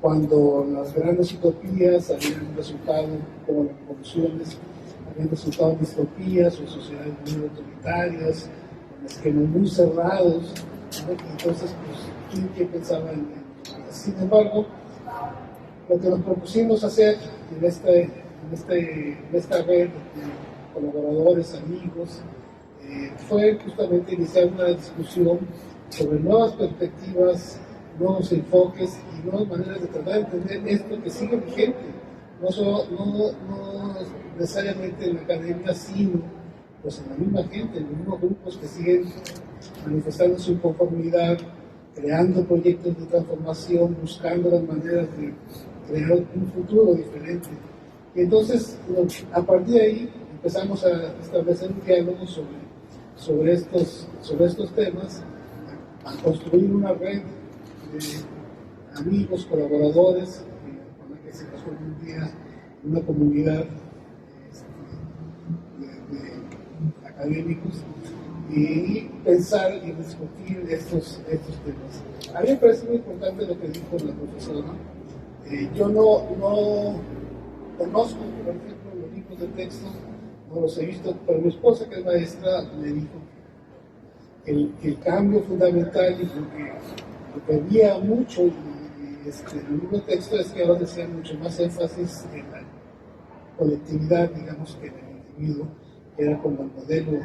cuando las grandes utopías habían resultado como las revoluciones, habían resultado en distopías o sociedades muy autoritarias, con esquemas muy cerrados, ¿no? Entonces, pues, ¿quién pensaba en utopías? Sin embargo, lo que nos propusimos hacer en esta red de colaboradores, amigos, fue justamente iniciar una discusión sobre nuevas perspectivas, nuevos enfoques y nuevas maneras de tratar de entender esto que sigue vigente, no necesariamente en la academia, sino pues en la misma gente, en los mismos grupos que siguen manifestando su inconformidad, creando proyectos de transformación, buscando las maneras de crear un futuro diferente. Y entonces, a partir de ahí, empezamos a establecer un diálogo sobre estos temas, a construir una red de amigos, colaboradores, con la que se transforma un día en una comunidad de académicos, y pensar y discutir estos temas. A mí me parece muy importante lo que dijo la profesora. Yo no conozco, por ejemplo, los libros de texto, no los he visto, pero mi esposa, que es maestra, me dijo que el cambio fundamental y lo que había mucho en el libro de texto es que ahora decía mucho más énfasis en la colectividad, digamos, que en el individuo, que era como el modelo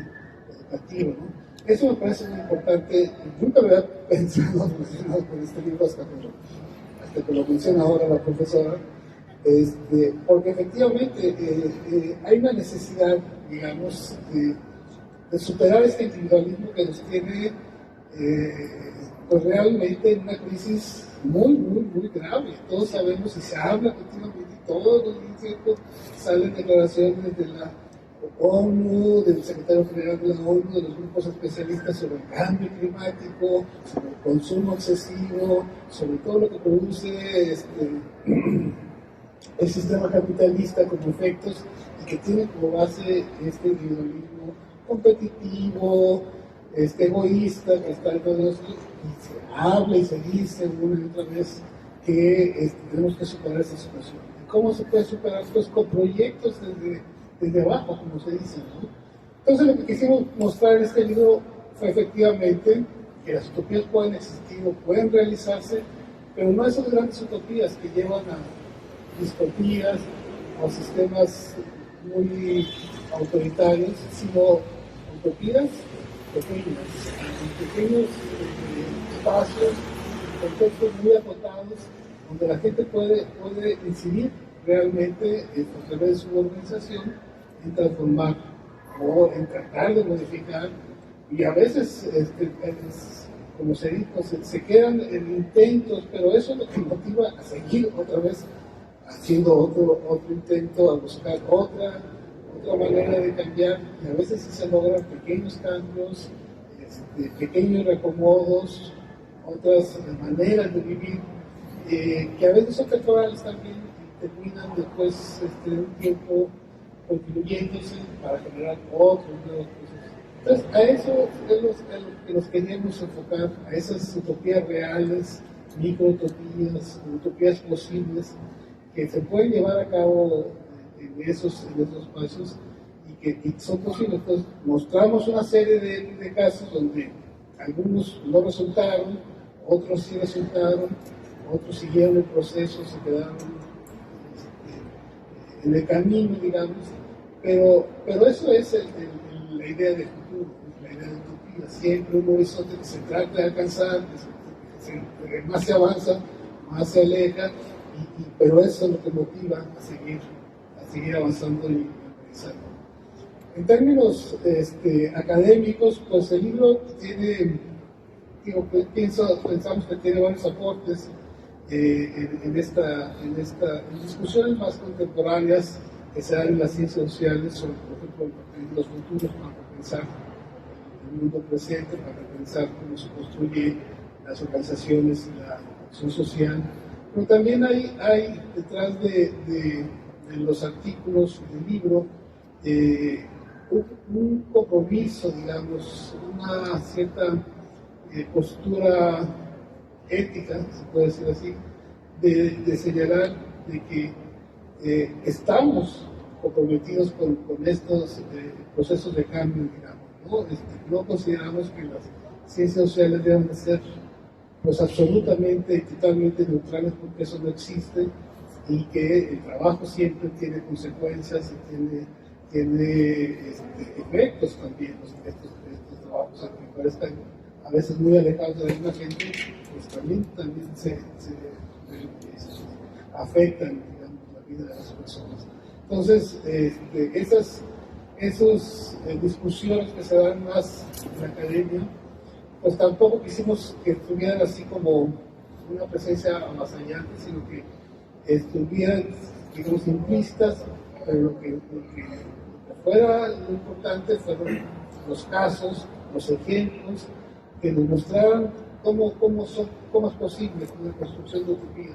educativo, ¿no? Eso me parece muy importante. Nunca lo había pensado con este libro hasta que lo menciona ahora la profesora, porque efectivamente hay una necesidad, digamos, de superar este individualismo que nos tiene pues realmente en una crisis muy, muy, muy grave. Todos sabemos y se habla continuamente, todos los días salen declaraciones de la ONU, del secretario general de la ONU, de los grupos especialistas sobre el cambio climático, sobre el consumo excesivo, sobre todo lo que produce el sistema capitalista como efectos y que tiene como base este individualismo competitivo, egoísta, que está en todo esto, y se habla y se dice una y otra vez que tenemos que superar esta situación. ¿Y cómo se puede superar? Pues con proyectos desde abajo, como se dice, ¿no? Entonces lo que quisimos mostrar en este libro fue efectivamente que las utopías pueden existir o pueden realizarse, pero no esas grandes utopías que llevan a distopías o sistemas muy autoritarios, sino utopías pequeñas, en pequeños espacios, contextos muy acotados, donde la gente puede incidir realmente a través de su organización en transformar o en tratar de modificar, y a veces como se dijo, se quedan en intentos, pero eso es lo que motiva a seguir otra vez haciendo otro intento, a buscar otra manera de cambiar, y a veces sí se logran pequeños cambios, pequeños reacomodos, otras maneras de vivir, que a veces son temporales también y terminan después un tiempo concluyéndose para generar otros nuevos procesos. Entonces, a eso es lo que nos queríamos enfocar, a esas utopías reales, microutopías, utopías posibles, que se pueden llevar a cabo en esos pasos y que son posibles. Entonces, mostramos una serie de casos donde algunos no resultaron, otros sí resultaron, otros siguieron el proceso, se quedaron en el camino, digamos, pero eso es la idea del futuro, la idea de utopía, siempre un horizonte que se trata de alcanzar, que más se avanza, más se aleja, pero eso es lo que motiva a seguir avanzando y organizando. En términos académicos, pues el libro tiene, pensamos que tiene varios aportes en discusiones más contemporáneas que se dan en las ciencias sociales, sobre, por ejemplo, los futuros para pensar el mundo presente, para pensar cómo se construye las organizaciones y la acción social. Pero también hay detrás de los artículos del libro un compromiso, digamos, una cierta postura ética, se puede decir así, de señalar de que estamos comprometidos con estos procesos de cambio, digamos, ¿no? No consideramos que las ciencias sociales deben de ser pues absolutamente y totalmente neutrales, porque eso no existe, y que el trabajo siempre tiene consecuencias y tiene efectos también. Estos trabajos, aunque parezcan a veces muy alejados de la misma gente, pues también se afectan, digamos, la vida de las personas. Entonces, esas discusiones que se dan más en la academia, pues tampoco quisimos que estuvieran así como una presencia avasallante, sino que estuvieran, digamos, implícitas, pero lo que fuera lo importante fueron los casos, los ejemplos, que nos mostraran cómo es posible la construcción de utopía,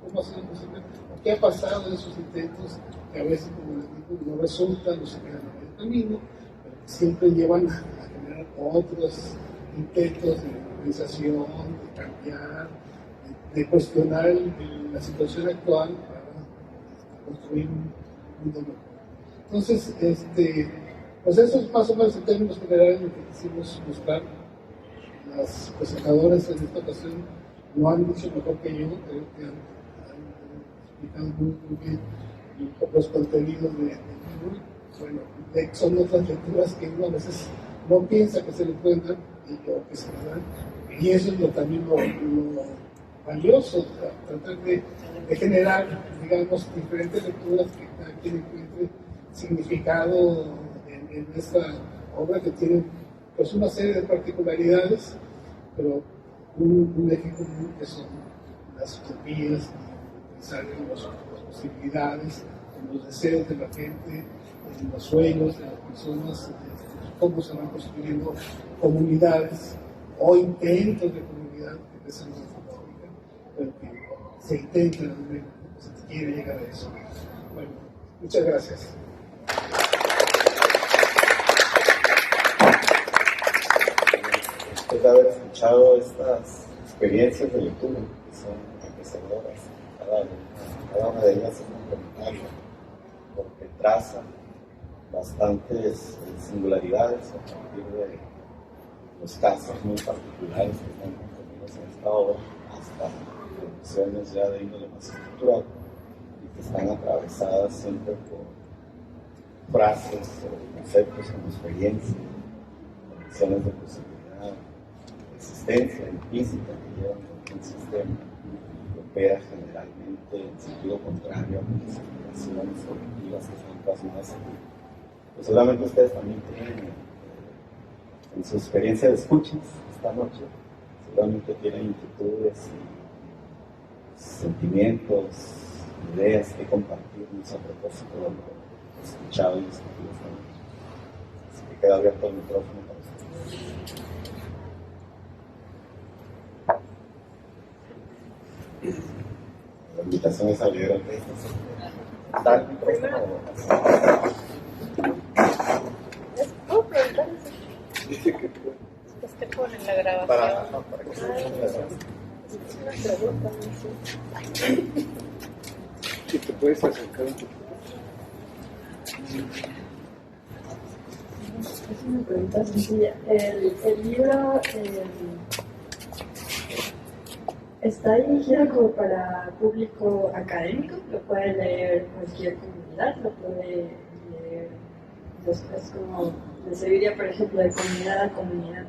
cómo ha sido posible, qué ha pasado en esos intentos, que a veces, como les digo, no resultan, no se quedan en el camino, pero que siempre llevan a generar otros intentos organización, de cambiar, de cuestionar la situación actual para construir un mundo mejor. Entonces, pues eso es más o menos en términos generales lo que quisimos mostrar. Las presentadoras en esta ocasión lo han dicho mejor que yo, creo que han explicado muy bien los contenidos del libro. Bueno, son otras lecturas que uno a veces no piensa que se le pueden dar o que se le dan, y eso es también lo valioso, tratar de generar, digamos, diferentes lecturas que cada quien encuentre significado en esta obra, que tiene pues una serie de particularidades, pero un eje común, que son las utopías, pensar en las posibilidades, en los deseos de la gente, en los sueños de las personas, cómo se van construyendo comunidades o intentos de comunidad, que es algo fantástica, pero que se intenta, se quiere llegar a eso. Bueno, muchas gracias. Después de haber escuchado estas experiencias de lectura, que son enriquecedoras, cada una de ellas es complementaria, porque traza bastantes singularidades a partir de los casos muy particulares que están contenidos en esta obra, hasta producciones ya de índole más estructural y que están atravesadas siempre por frases o conceptos como experiencia, condiciones de posibilidad, existencia implícita que llevan a un sistema que opera generalmente en sentido contrario a las explicaciones objetivas que están plasmadas aquí. Pues seguramente ustedes también tienen, en su experiencia de escuchas esta noche, seguramente tienen inquietudes y sentimientos, ideas que compartirnos a propósito de lo escuchado y discutido esta noche. Así que queda abierto el micrófono para ustedes. La invitación es a leer el texto. ¿Está el micrófono? ¿Puedo preguntar eso? Dice que Es que ponen la grabación. para que Es una pregunta, no sé. Si te puedes acercar un poquito. Es una pregunta sencilla. El libro está dirigido como para público académico, lo puede leer cualquier comunidad, lo puede leer después como le serviría, por ejemplo, de comunidad a comunidad.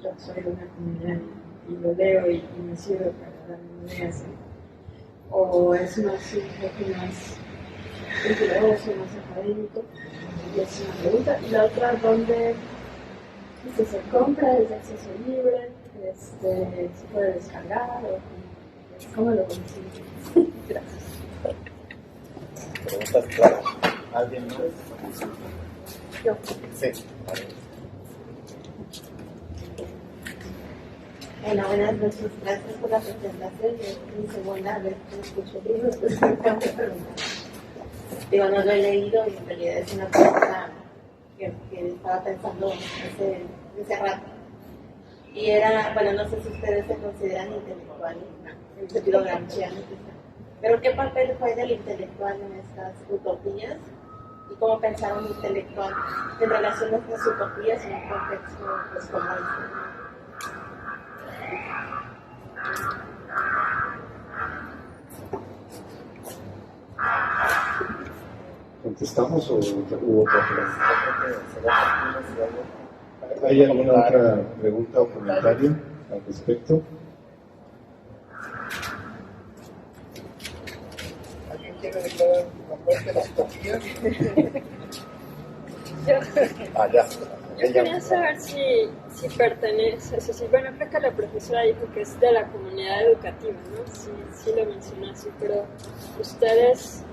Yo soy de una comunidad y lo leo y me sirve para darme ideas. O es más un poco más riguroso, más académico. Y es una pregunta. Y la otra, ¿dónde se compra? ¿Es de acceso libre? ¿Se puede descargar? ¿O cómo lo consigo? Gracias. preguntas claras. ¿Alguien más? Yo. Sí. Bueno, buenas noches. Gracias por la presentación. Es mi segunda vez que escucho libros, pues me tengo que preguntar. Digo, no lo he leído y en realidad es una pregunta que estaba pensando hace rato. Y era, bueno, no sé si ustedes se consideran intelectuales, en el sentido gramsciano quizá, pero ¿qué papel juega el intelectual en estas utopías? ¿Y cómo pensar un intelectual en relación a estas utopías en un contexto pues, como este? ¿Contestamos o hubo otra pregunta? ¿Hay alguna otra pregunta o comentario al respecto? ¿Alguien quiere declarar la muerte de las utopías? Yo quería saber si pertenece, bueno, creo que la profesora dijo que es de la comunidad educativa, ¿no? Sí lo mencionó así, pero ustedes,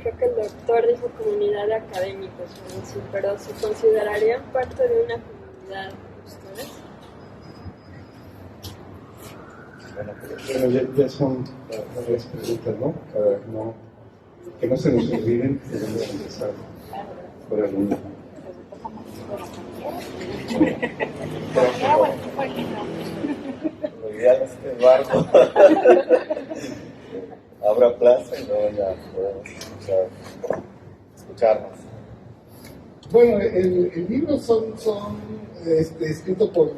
creo que el doctor dijo comunidad de académicos, ¿no? Sí, pero ¿se considerarían parte de una comunidad ustedes? Bueno, ya son varias preguntas, ¿no? Que no se nos olviden, debemos empezar por alguna. primordial es que Eduardo abra plaza y luego ya podemos escucharnos. Bueno, el libro son escrito por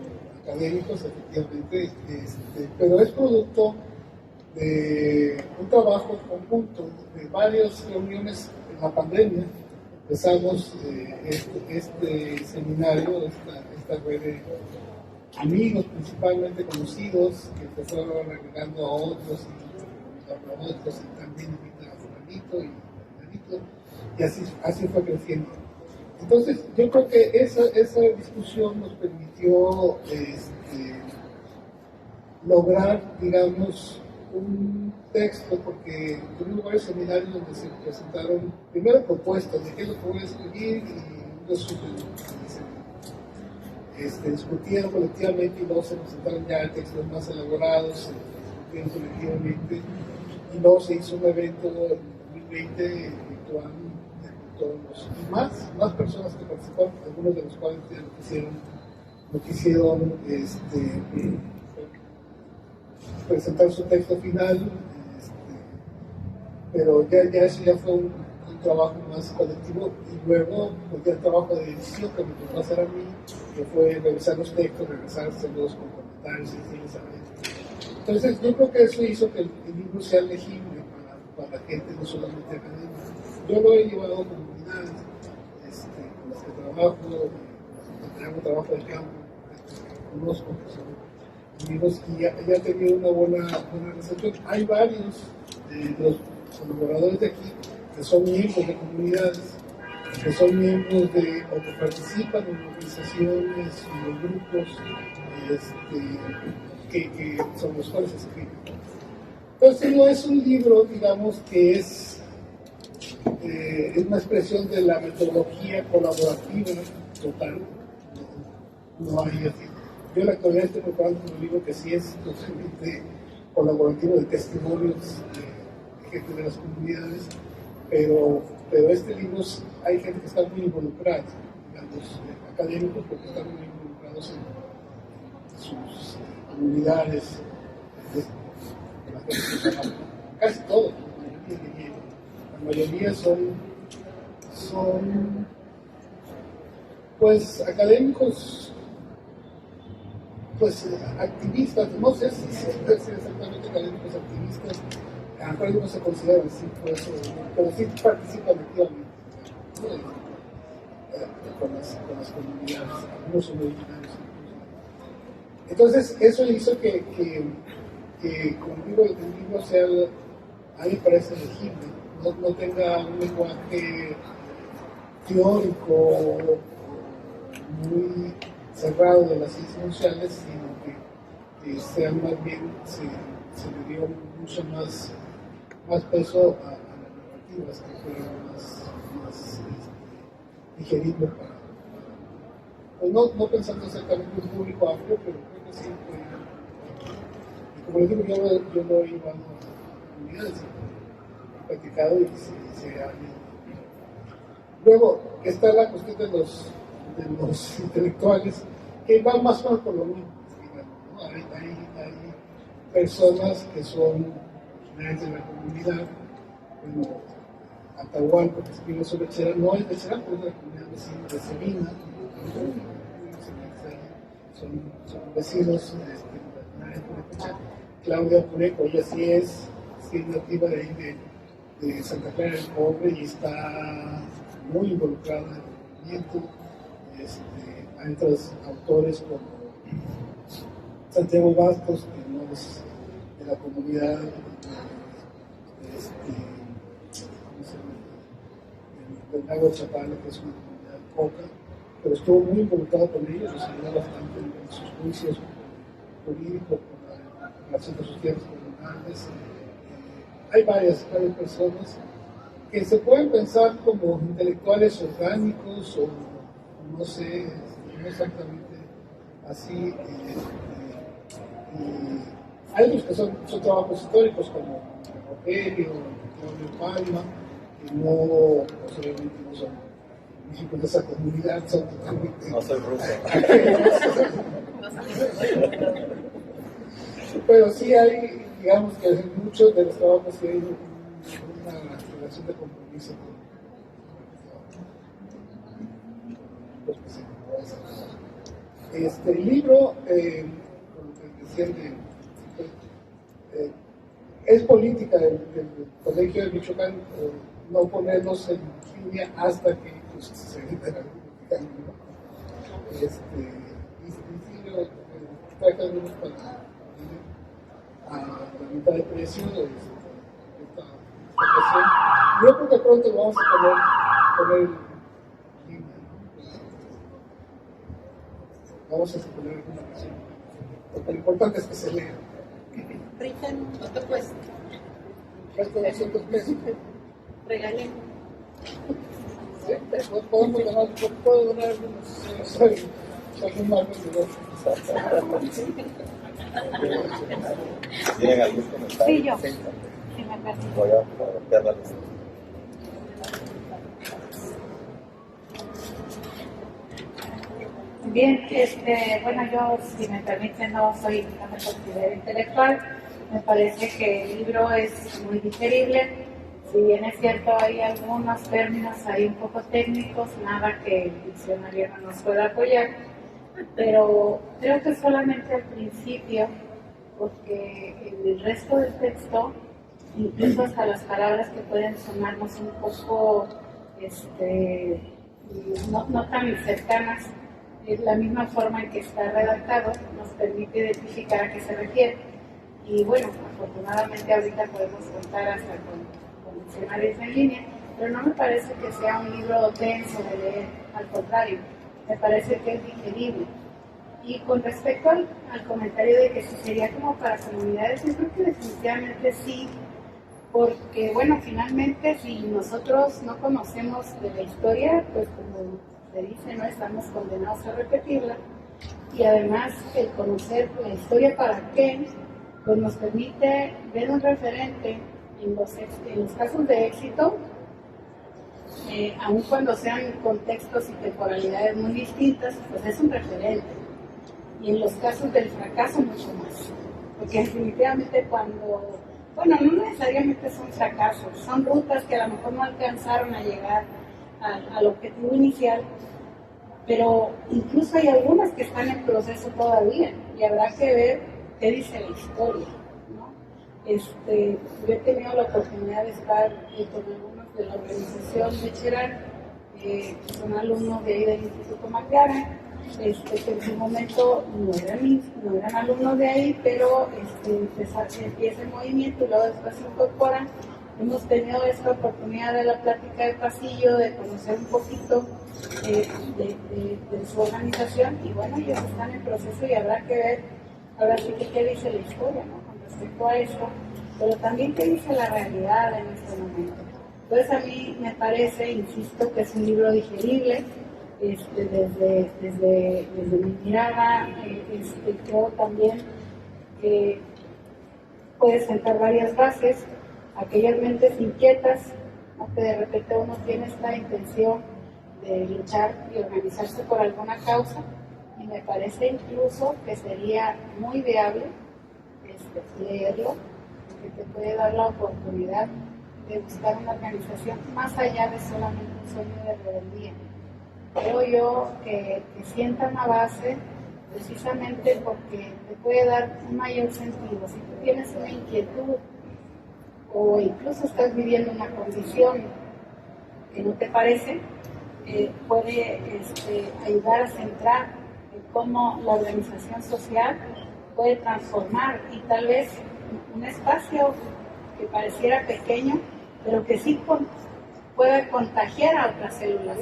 académicos, efectivamente, pero es producto de un trabajo conjunto, de varias reuniones en la pandemia. Empezamos este seminario, esta red de amigos principalmente conocidos, que empezaron agregando a otros y a otros, y también invitan a fulanito y fulanito, y así fue creciendo. Entonces, yo creo que esa discusión nos permitió lograr, digamos, un texto, porque tuvimos varios seminarios donde se presentaron primero propuestas de qué es lo que voy a escribir y se discutieron colectivamente y luego se presentaron ya textos más elaborados, se discutieron colectivamente y luego se hizo un evento en 2020 virtual y más personas que participaron, algunos de los cuales ya no quisieron presentar su texto final, pero ya eso ya fue un trabajo más colectivo, y luego pues ya el trabajo de edición que me tocó hacer a mí, que fue revisar los textos, regresárselos con comentarios y decirles a ver. Entonces yo creo que eso hizo que el libro sea legible para la gente, no solamente académica. Yo lo he llevado a comunidades con las que trabajo, que hago trabajo de campo, que conozco, que son amigos, y ya he tenido una buena recepción. Hay varios de los colaboradores de aquí que son miembros de comunidades, que son miembros o que participan en organizaciones y en grupos que son los cuales escriben. Entonces no es un libro, digamos, que es una expresión de la metodología colaborativa total. No hay así. Yo en la actualidad estoy preparando un libro que sí es totalmente colaborativo, de testimonios de gente de las comunidades, pero este libro hay gente que está muy involucrada, digamos, académicos, porque están muy involucrados en sus comunidades, casi todos, la mayoría son pues académicos, pues activistas, no sé si puede ser exactamente académicos activistas, a lo mejor ellos no se consideran así, por eso, pero sí participan activamente, ¿no? con las comunidades, algunos son originarios. Entonces eso hizo que conmigo el libro sea, a mí me parece legible, no tenga un lenguaje teórico muy cerrado de las ciencias sociales, sino que sea más bien, se le dio mucho más peso a las narrativas, que fueran más digeribles para pues no pensando exactamente en un público amplio, pero creo que sí. Y como les digo, yo lo he llevado a comunidades, he practicado y se ha leído. Luego está la cuestión de los intelectuales, que van más o menos por lo mismo, ¿no? Hay personas que son originarias de la comunidad, como Atahualpa, que escribe sobre Cherán, no es de Cherán, pero es de la comunidad vecina de Sabina, son vecinos de Claudia Pureco, ella sí es nativa de ahí de Santa Clara del Cobre y está muy involucrada en el movimiento. Hay otros autores como Santiago Bastos, que no es de la comunidad del lago Chapala, que es una comunidad poca, pero estuvo muy involucrado con ellos, los ayudó bastante en sus juicios jurídicos por la relación de sus tierras comunales. Hay varias personas que se pueden pensar como intelectuales orgánicos o no sé, no exactamente así. Hay otros que son trabajos históricos como Rogelio, Claudio Palma, que no, posiblemente no son hijos de esa comunidad, son totalmente... No soy ruso. Pero sí hay, digamos que muchos de los trabajos que hay una relación de compromiso con los que se el libro, con lo que decían es política del Colegio de Michoacán no ponernos en línea hasta que pues, se evite la republicana, ¿no? Y sí, traje algunos para a la mitad de precio de esta ocasión. Yo creo que pronto vamos a poner en línea, ¿no? Vamos a poner alguna versión, porque lo importante es que se lea. Rican, no te cuesta. Cuesta $200. Regalen. Sí, podemos donar, puedo donar algunos. Soy un mal vendedor. ¿Tienen algún comentario? Sí, yo. Sí, me parece. Voy a voltear la lista. Bien, bueno, yo, si me permite, no me considero intelectual. Me parece que el libro es muy digerible. Si bien es cierto, hay algunos términos ahí un poco técnicos, nada que el diccionario no nos pueda apoyar, pero creo que solamente al principio, porque en el resto del texto, incluso hasta las palabras que pueden sonarnos un poco no tan cercanas, es la misma forma en que está redactado, nos permite identificar a qué se refiere. Y bueno, afortunadamente ahorita podemos contar hasta con diccionarios en línea, pero no me parece que sea un libro denso de leer, al contrario, me parece que es digerible. Y con respecto al comentario de que si sería como para comunidades, yo creo que definitivamente sí, porque bueno, finalmente si nosotros no conocemos de la historia, pues como se dice, no estamos condenados a repetirla, y además el conocer la historia para qué, pues nos permite ver un referente en los casos de éxito, aun cuando sean contextos y temporalidades muy distintas, pues es un referente. Y en los casos del fracaso mucho más, porque definitivamente cuando, bueno, no necesariamente son fracasos, son rutas que a lo mejor no alcanzaron a llegar al objetivo inicial, pero incluso hay algunas que están en proceso todavía y habrá que ver qué dice la historia, ¿no? Yo he tenido la oportunidad de estar con algunos de la organización de Cherán, que son alumnos de ahí del Instituto McLaren, que en su momento no eran alumnos de ahí, pero empieza el movimiento y luego después se incorporan. Hemos tenido esta oportunidad de la plática de pasillo, de conocer un poquito de su organización, y bueno, ellos están en proceso y habrá que ver, ahora sí que qué dice la historia, ¿no? Con respecto a esto, pero también qué dice la realidad en este momento. Entonces a mí me parece, insisto, que es un libro digerible, desde mi mirada, creo también que puede sentar varias bases, aquellas mentes inquietas, ¿no? Que de repente uno tiene esta intención de luchar y organizarse por alguna causa, y me parece incluso que sería muy viable leerlo, que te puede dar la oportunidad de buscar una organización más allá de solamente un sueño de rebeldía. Creo yo que sienta una base precisamente porque te puede dar un mayor sentido. Si tú tienes una inquietud o incluso estás viviendo una condición que no te parece, puede ayudar a centrar en cómo la organización social puede transformar, y tal vez un espacio que pareciera pequeño, pero que sí puede contagiar a otras células,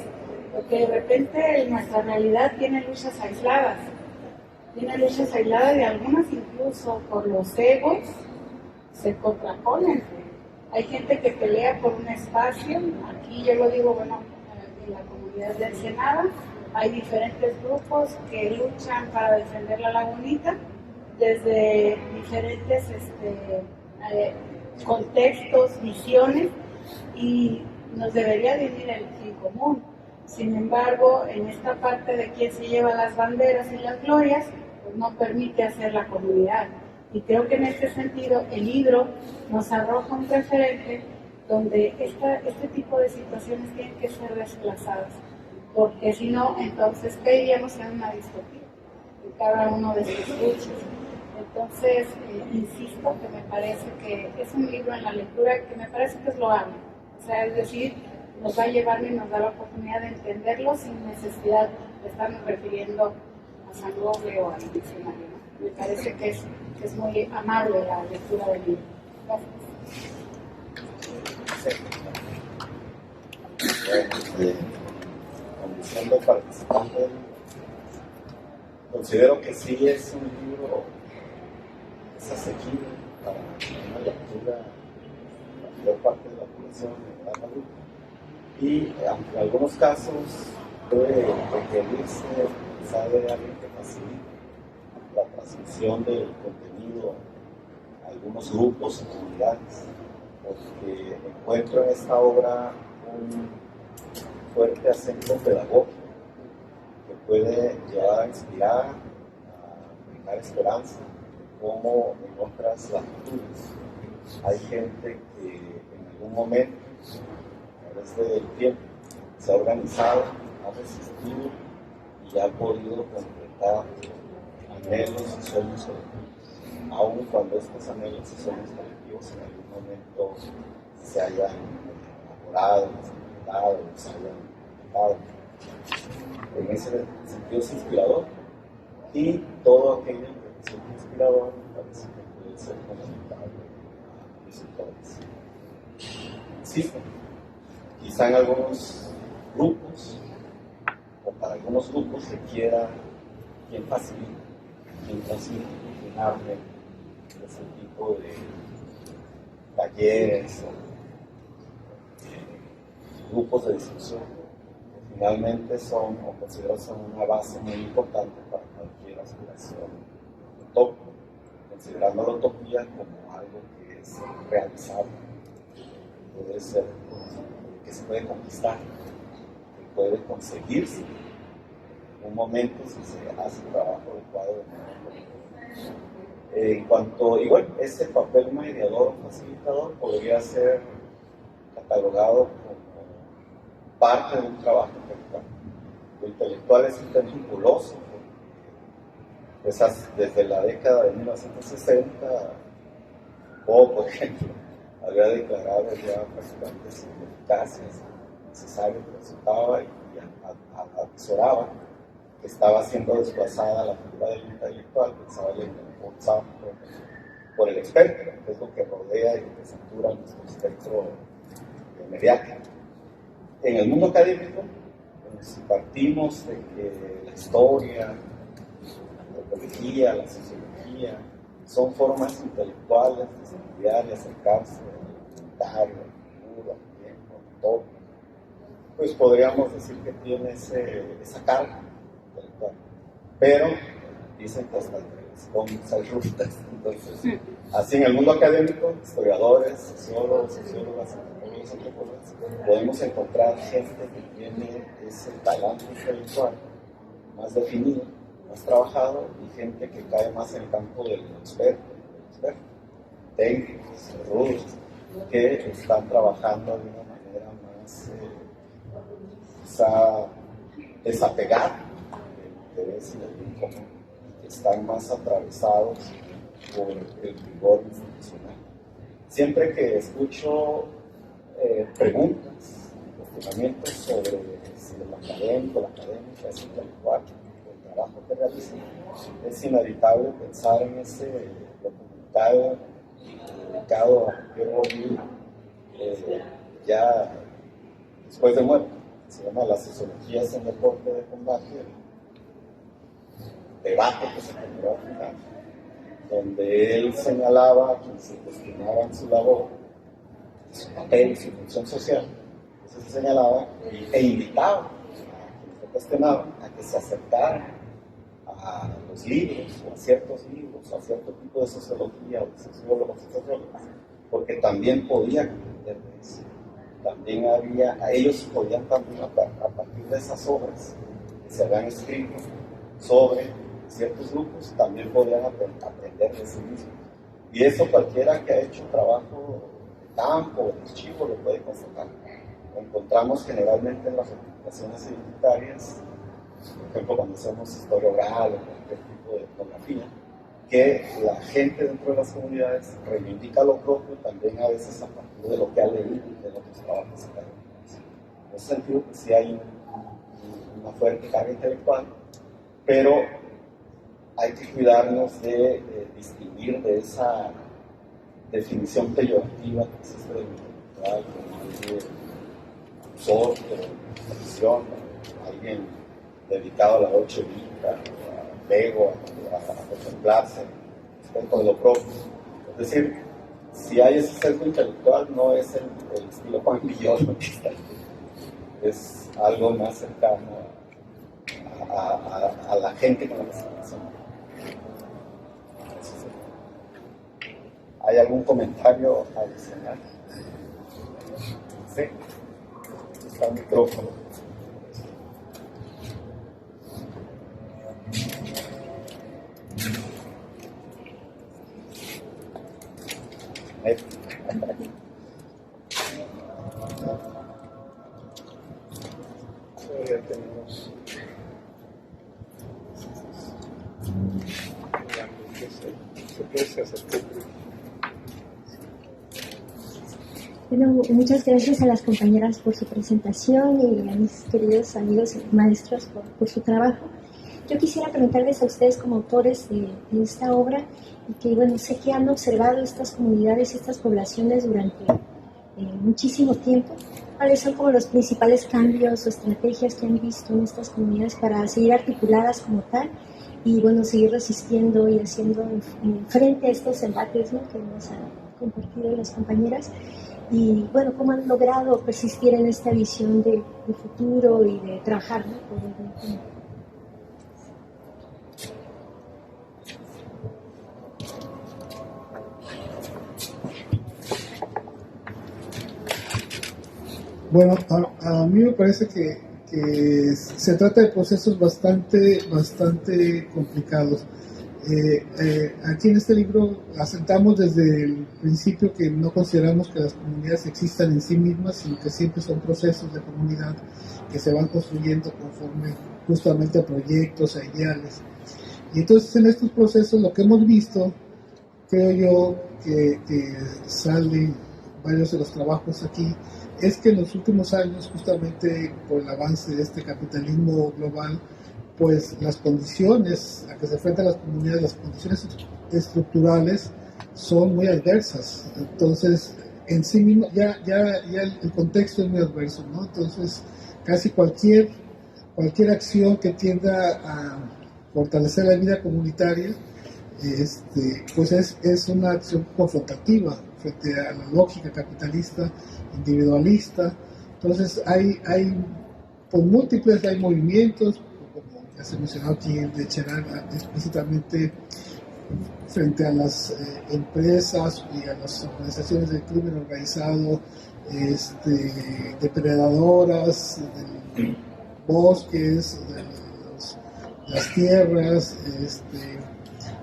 porque de repente nuestra realidad tiene luchas aisladas y algunas incluso por los egos se contraponen. Hay gente que pelea por un espacio, aquí yo lo digo, bueno, en la comunidad de Ensenada hay diferentes grupos que luchan para defender la lagunita desde diferentes contextos, visiones, y nos debería de unir el fin común. Sin embargo, en esta parte de quién se lleva las banderas y las glorias, pues no permite hacer la comunidad. Y creo que en este sentido el libro nos arroja un referente donde este tipo de situaciones tienen que ser desplazadas, porque si no, entonces caeríamos en una distopía en cada uno de estos luchas. Entonces, insisto que me parece que es un libro en la lectura que me parece que es loable, o sea, es decir, nos va a llevar y nos da la oportunidad de entenderlo sin necesidad de estarnos refiriendo a San Roque o al diccionario, ¿no? Me parece que es muy amable la lectura del libro. Gracias. Condición de participante, considero que sí es un libro es asequible para una lectura de la mayor parte de la población de edad adulta, y aunque en algunos casos puede requerirse quizá de alguien que facilite la transmisión del contenido a algunos grupos y comunidades, porque encuentro en esta obra un fuerte acento pedagógico que puede llevar a inspirar, a brindar esperanza, como en otras latitudes hay gente que en algún momento, a través del tiempo, se ha organizado, ha resistido y ha podido completar anhelos y sueños colectivos, aun cuando estos anhelos y sueños colectivos en algún momento se hayan elaborado, desarrollado, se hayan completado. En ese sentido es inspirador, y todo aquello que resulta inspirador me parece que puede ser comunicable a los sectores. Existe, quizá en algunos grupos, o para algunos grupos requiera quien facilite, quien facilite, quien hable ese tipo de talleres o grupos de discusión, que finalmente son, o considero son una base muy importante para cualquier aspiración utópica, considerando la utopía como algo que es realizable, puede ser, que se puede conquistar, que puede conseguirse en un momento si se hace el trabajo adecuado. En cuanto, y bueno, este papel mediador o facilitador podría ser catalogado como parte de un trabajo intelectual. Lo intelectual es intervinculoso, pues desde la década de 1960, por ejemplo, había declarado ya prácticamente sin eficacias necesarias que resultaba y atesoraba que estaba siendo desplazada la figura del intelectual, pensaba el impulsado por el experto, que es lo que rodea y lo que satura nuestro espectro mediático. En el mundo académico, si partimos de que la historia, la antropología, la sociología son formas intelectuales de estudiar y acercarse al comentario, al futuro, al tiempo, al todo, pues podríamos decir que tiene esa carga intelectual. Pero dicen que hasta los cómics hay rutas. Entonces, así en el mundo académico, historiadores, sociólogos, sociólogas, antropólogos, podemos encontrar gente que tiene ese talante intelectual más definido, más trabajado, y gente que cae más en el campo del experto, técnicos, rudos, que están trabajando de una manera más quizá desapegada del interés y del bien común, que están más atravesados por el rigor institucional. Siempre que escucho preguntas, cuestionamientos sobre si el académico, la académica es intelectual, el trabajo que realiza, es inevitable pensar en ese documental dedicado a Pierre Bourdieu, ya después de muerto, se llama Las sociologías en deporte de combate, el debate que se generó al final, donde él señalaba a quienes se cuestionaban su labor, su papel y su función social. Entonces se señalaba e invitaba a quienes se cuestionaban a que se acercaran a los libros, o a ciertos libros, o a cierto tipo de sociología, o de sociólogos y sociólogas, porque también podían aprender de eso. También ellos podían también, a partir de esas obras que se habían escrito sobre ciertos grupos, también podían aprender de sí mismos. Y eso cualquiera que ha hecho trabajo de campo, de archivo, lo puede constatar. Lo encontramos generalmente en las representaciones identitarias, por ejemplo, cuando hacemos historia oral o cualquier tipo de etnografía, que la gente dentro de las comunidades reivindica lo propio también a veces a partir de lo que ha leído y de otros trabajos académicos. En ese sentido, pues sí hay una fuerte carga intelectual, pero hay que cuidarnos de distinguir de esa definición peyorativa que existe del intelectual como alguien absorto, expresión, alguien dedicado a la Dolce Vita, a apego, a contemplarse respecto de lo propio. Es decir, si hay ese sesgo intelectual, no es el estilo Juan Villoro que está ahí. Es algo más cercano a la gente con la que se relaciona. ¿Hay algún comentario adicional? Sí. Está el micrófono. Ya tenemos se puede hacer. Bueno, muchas gracias a las compañeras por su presentación y a mis queridos amigos y maestros por su trabajo. Yo quisiera preguntarles a ustedes como autores de esta obra, y que bueno, sé que han observado estas comunidades, estas poblaciones durante muchísimo tiempo. ¿Cuáles son como los principales cambios o estrategias que han visto en estas comunidades para seguir articuladas como tal y bueno, seguir resistiendo y haciendo frente a estos embates, ¿no?, que nos han compartido las compañeras? Y bueno, cómo han logrado persistir en esta visión de futuro y de trabajar, ¿no?, por el Bueno, a mí me parece que se trata de procesos bastante complicados. Aquí en este libro asentamos desde el principio que no consideramos que las comunidades existan en sí mismas, sino que siempre son procesos de comunidad que se van construyendo conforme justamente a proyectos, a ideales. Y entonces en estos procesos lo que hemos visto, creo yo, que sale varios de los trabajos aquí, es que en los últimos años, justamente por el avance de este capitalismo global, pues las condiciones a que se enfrentan las comunidades, las condiciones estructurales son muy adversas. Entonces, en sí mismo, ya el contexto es muy adverso, ¿no? Entonces, casi cualquier acción que tienda a fortalecer la vida comunitaria, pues es una acción confrontativa frente a la lógica capitalista, individualista. Entonces hay movimientos, como ya se mencionó aquí de Cherán explícitamente, frente a las empresas y a las organizaciones del crimen organizado, depredadoras de bosques, de las tierras.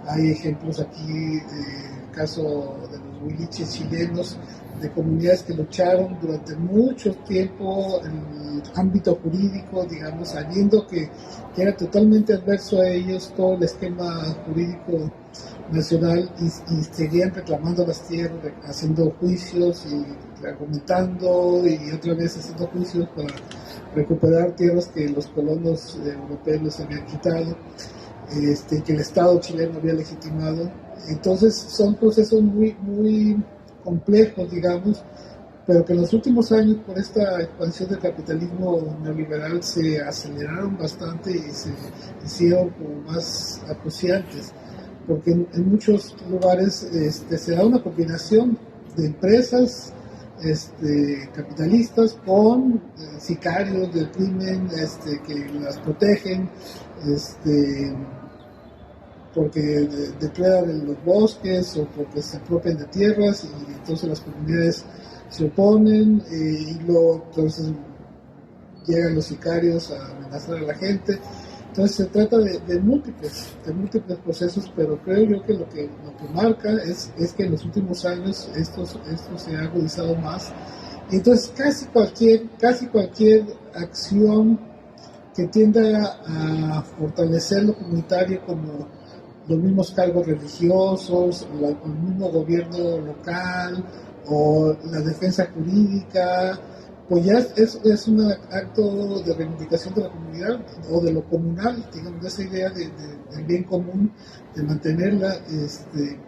Hay ejemplos aquí del caso de los huiliches chilenos, de comunidades que lucharon durante mucho tiempo en el ámbito jurídico, digamos, sabiendo que era totalmente adverso a ellos todo el esquema jurídico nacional, y seguían reclamando las tierras, haciendo juicios y argumentando y otra vez haciendo juicios para recuperar tierras que los colonos europeos les habían quitado, que el Estado chileno había legitimado. Entonces son procesos muy complejos, digamos, pero que en los últimos años, por esta expansión del capitalismo neoliberal, se aceleraron bastante y se hicieron como más acuciantes, porque en muchos lugares se da una combinación de empresas capitalistas con sicarios del crimen que las protegen, porque depredan los bosques o porque se apropian de tierras, y entonces las comunidades se oponen, y luego entonces llegan los sicarios a amenazar a la gente. Entonces se trata de múltiples procesos, pero creo yo que lo que marca es que en los últimos años esto se ha agudizado más. Entonces casi cualquier acción que tienda a fortalecer lo comunitario, como los mismos cargos religiosos, el mismo gobierno local o la defensa jurídica, pues ya es un acto de reivindicación de la comunidad o de lo comunal, digamos, de esa idea del bien común, de mantenerla,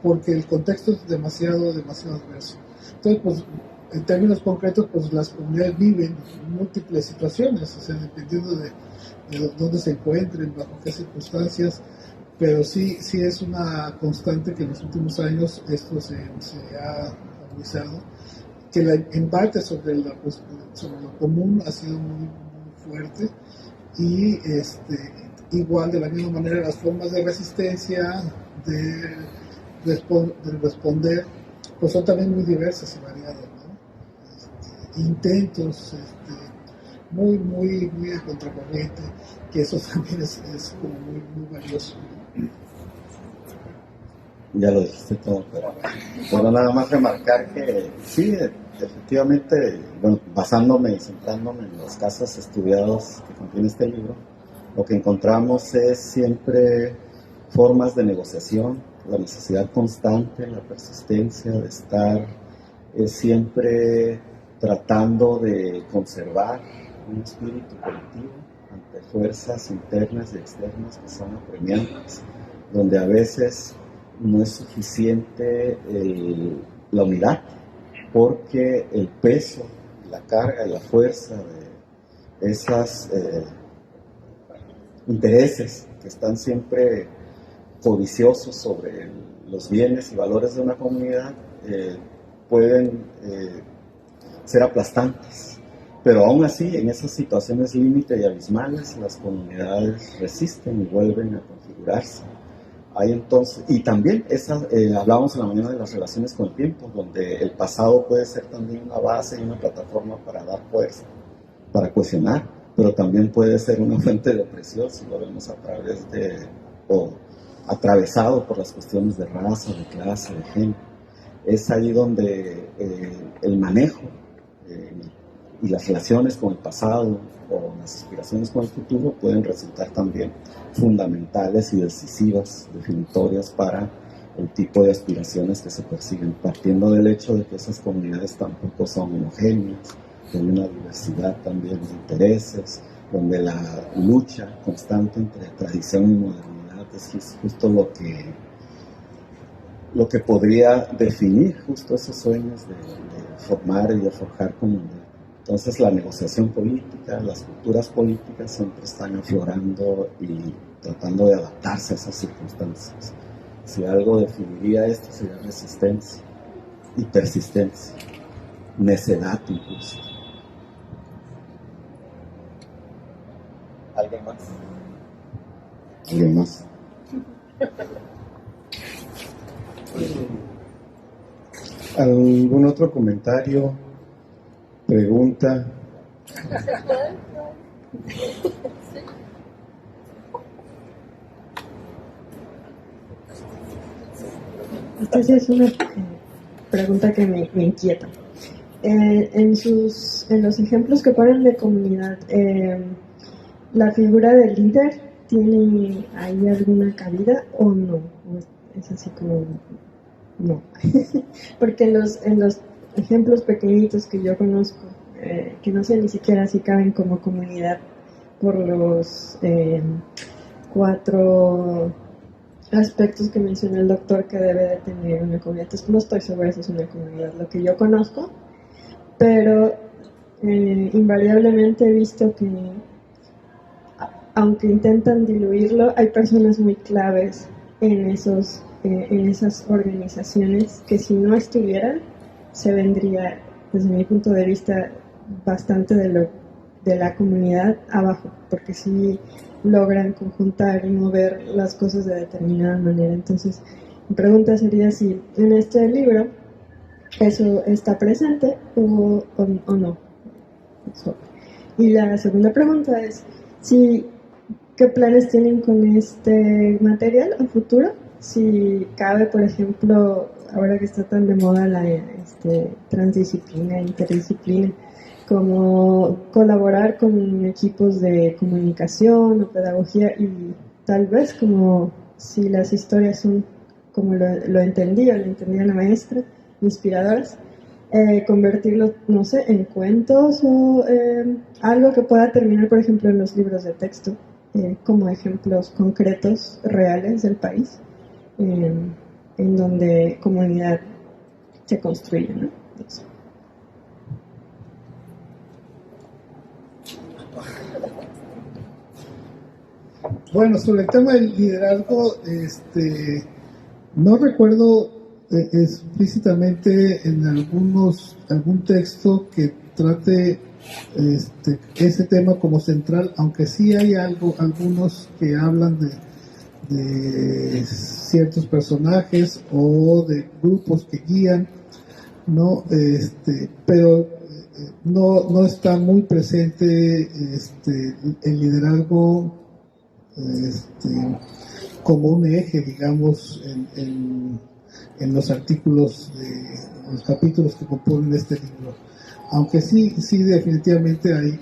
porque el contexto es demasiado adverso. Entonces, pues, en términos concretos, pues las comunidades viven múltiples situaciones, o sea, dependiendo de dónde se encuentren, bajo qué circunstancias, pero sí es una constante que en los últimos años esto se ha agudizado, que el embate sobre lo común ha sido muy fuerte, y igual de la misma manera las formas de resistencia, de responder, pues son también muy diversas y variadas, ¿no? Intentos muy de contracorriente, que eso también es como muy valioso. Ya lo dijiste todo, pero bueno, nada más remarcar que sí, efectivamente, bueno, basándome y centrándome en los casos estudiados que contiene este libro, lo que encontramos es siempre formas de negociación, la necesidad constante, la persistencia de estar siempre tratando de conservar un espíritu colectivo ante fuerzas internas y externas que son apremiantes, donde a veces no es suficiente la unidad, porque el peso, la carga y la fuerza de esos intereses que están siempre codiciosos sobre los bienes y valores de una comunidad pueden ser aplastantes. Pero aún así, en esas situaciones límite y abismales, las comunidades resisten y vuelven a configurarse. Hay entonces, y también hablábamos en la mañana de las relaciones con el tiempo, donde el pasado puede ser también una base y una plataforma para dar fuerza, para cohesionar, pero también puede ser una fuente de opresión si lo vemos a través o atravesado por las cuestiones de raza, de clase, de género. Es ahí donde el manejo y las relaciones con el pasado o las aspiraciones con el futuro pueden resultar también fundamentales y decisivas, definitorias para el tipo de aspiraciones que se persiguen, partiendo del hecho de que esas comunidades tampoco son homogéneas, que hay una diversidad también de intereses, donde la lucha constante entre tradición y modernidad es justo lo que podría definir justo esos sueños de formar y de forjar comunidad. Entonces la negociación política, las culturas políticas siempre están aflorando y tratando de adaptarse a esas circunstancias. Si algo definiría esto sería resistencia y persistencia, necedad incluso. ¿Alguien más? ¿Alguien más? ¿Algún otro comentario? ¿Pregunta? Esta sí es una pregunta que me inquieta. En los ejemplos que ponen de comunidad, ¿la figura del líder tiene ahí alguna cabida o no? Es así como no. Porque en los ejemplos pequeñitos que yo conozco, que no sé ni siquiera si caben como comunidad por los 4 aspectos que mencionó el doctor que debe de tener una comunidad. Entonces no estoy segura si es una comunidad lo que yo conozco, pero invariablemente he visto que aunque intentan diluirlo, hay personas muy claves en esas organizaciones que si no estuvieran se vendría, desde mi punto de vista, bastante de la comunidad abajo, porque sí logran conjuntar y mover las cosas de determinada manera. Entonces, mi pregunta sería si en este libro eso está presente o no. Y la segunda pregunta es si ¿qué planes tienen con este material a futuro? Si cabe, por ejemplo, ahora que está tan de moda la transdisciplina, interdisciplina, como colaborar con equipos de comunicación o pedagogía y tal vez como si las historias son como lo entendía la maestra, inspiradoras, convertirlo, no sé, en cuentos o algo que pueda terminar, por ejemplo, en los libros de texto, como ejemplos concretos, reales del país, en donde comunidad se construye, ¿no? Eso. Bueno, sobre el tema del liderazgo, no recuerdo explícitamente en algún texto que trate ese tema como central, aunque sí hay algunos que hablan de ciertos personajes o de grupos que guían, ¿no? Pero no está muy presente el liderazgo como un eje, digamos, en los artículos, los capítulos que componen este libro. Aunque sí definitivamente hay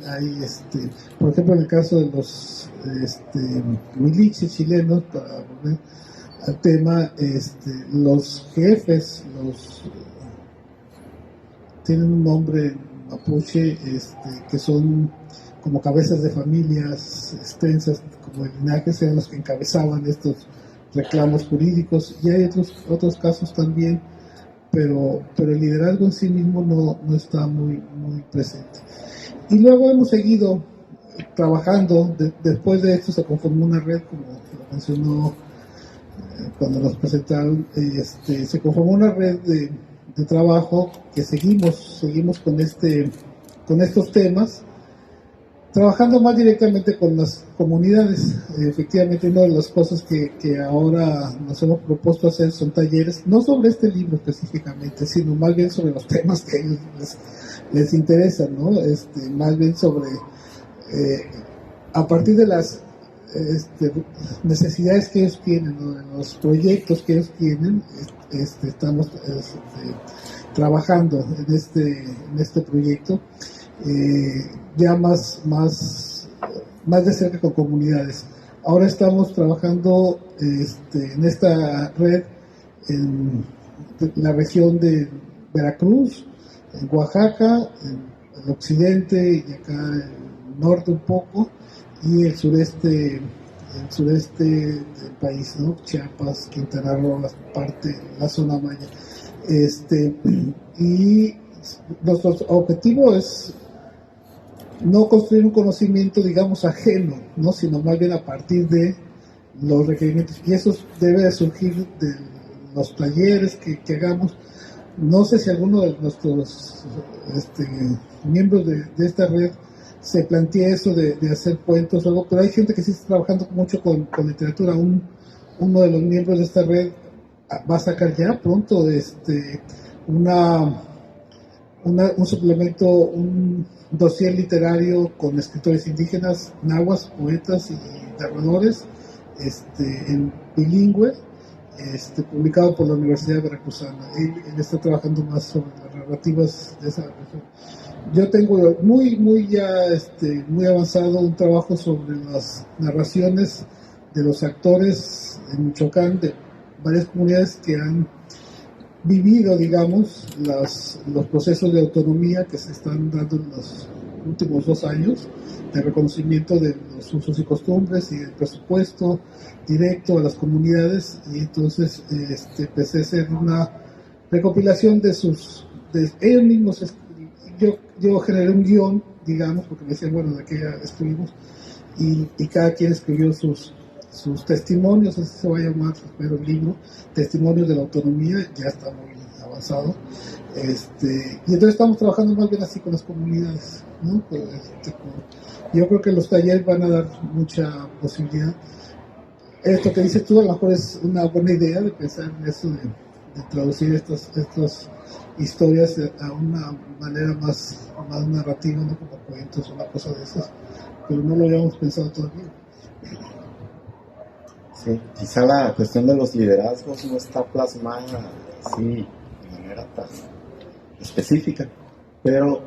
por ejemplo, en el caso de los miliches chilenos, para volver al tema, los jefes, tienen un nombre mapuche, que son como cabezas de familias extensas, como el linaje, eran los que encabezaban estos reclamos jurídicos, y hay otros casos también, pero el liderazgo en sí mismo no está muy presente. Y luego hemos seguido trabajando. Después de esto se conformó una red, como lo mencionó cuando nos presentaron, se conformó una red de trabajo que seguimos con estos temas, trabajando más directamente con las comunidades. Efectivamente, una de las cosas que ahora nos hemos propuesto hacer son talleres, no sobre este libro específicamente, sino más bien sobre los temas que a ellos les interesan, ¿no? Más bien sobre, a partir de las necesidades que ellos tienen, ¿no? De los proyectos que ellos tienen, estamos trabajando en este proyecto. Ya más de cerca con comunidades. Ahora estamos trabajando en esta red en la región de Veracruz, en Oaxaca, en el occidente y acá en el norte un poco, y el sureste del país, ¿no? Chiapas, Quintana Roo, la zona maya. Y nuestro objetivo es no construir un conocimiento, digamos, ajeno, ¿no? Sino más bien a partir de los requerimientos. Y eso debe de surgir de los talleres que hagamos. No sé si alguno de nuestros miembros de esta red se plantea eso de hacer cuentos o algo, pero hay gente que sí está trabajando mucho con literatura. Uno de los miembros de esta red va a sacar ya pronto un suplemento, un dossier literario con escritores indígenas, nahuas, poetas y narradores, en bilingüe, publicado por la Universidad Veracruzana. Él está trabajando más sobre las narrativas de esa región. Yo tengo muy avanzado un trabajo sobre las narraciones de los actores en Michoacán, de varias comunidades que han vivido, digamos, los procesos de autonomía que se están dando en los últimos 2 años, de reconocimiento de los usos y costumbres y del presupuesto directo a las comunidades. Y entonces empecé a hacer una recopilación de ellos mismos. Yo generé un guión, digamos, porque me decían, bueno, ¿de qué escribimos? Y cada quien escribió sus testimonios, así se va a llamar, espero, el libro, Testimonios de la Autonomía. Ya está muy avanzado. Y entonces estamos trabajando más bien así con las comunidades, ¿no? Yo creo que los talleres van a dar mucha posibilidad. Esto que dices tú a lo mejor es una buena idea, de pensar en eso, de traducir estas historias a una manera más narrativa, ¿no? Como cuentos o una cosa de esas, pero no lo habíamos pensado todavía. Sí, quizá la cuestión de los liderazgos no está plasmada así de manera tan específica, pero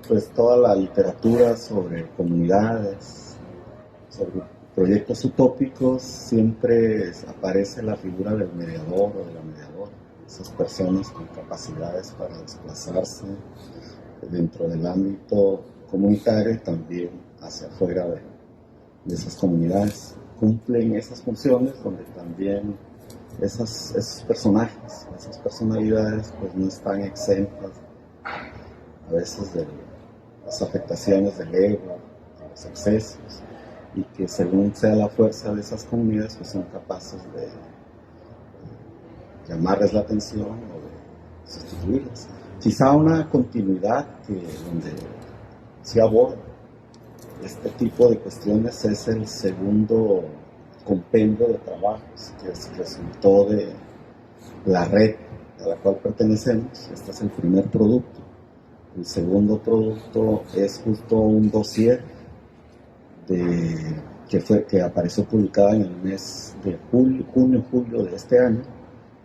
pues toda la literatura sobre comunidades, sobre proyectos utópicos, siempre aparece la figura del mediador o de la mediadora, esas personas con capacidades para desplazarse dentro del ámbito comunitario y también hacia afuera de esas comunidades. Cumplen esas funciones donde también esos personajes, esas personalidades, pues no están exentas a veces de las afectaciones del ego, de los excesos, y que según sea la fuerza de esas comunidades, pues son capaces de llamarles la atención o de sustituirlas. Quizá una continuidad donde se aborda este tipo de cuestiones es el segundo compendio de trabajos que resultó de la red a la cual pertenecemos. Este es el primer producto. El segundo producto es justo un dossier que apareció publicado en el mes de junio-julio de este año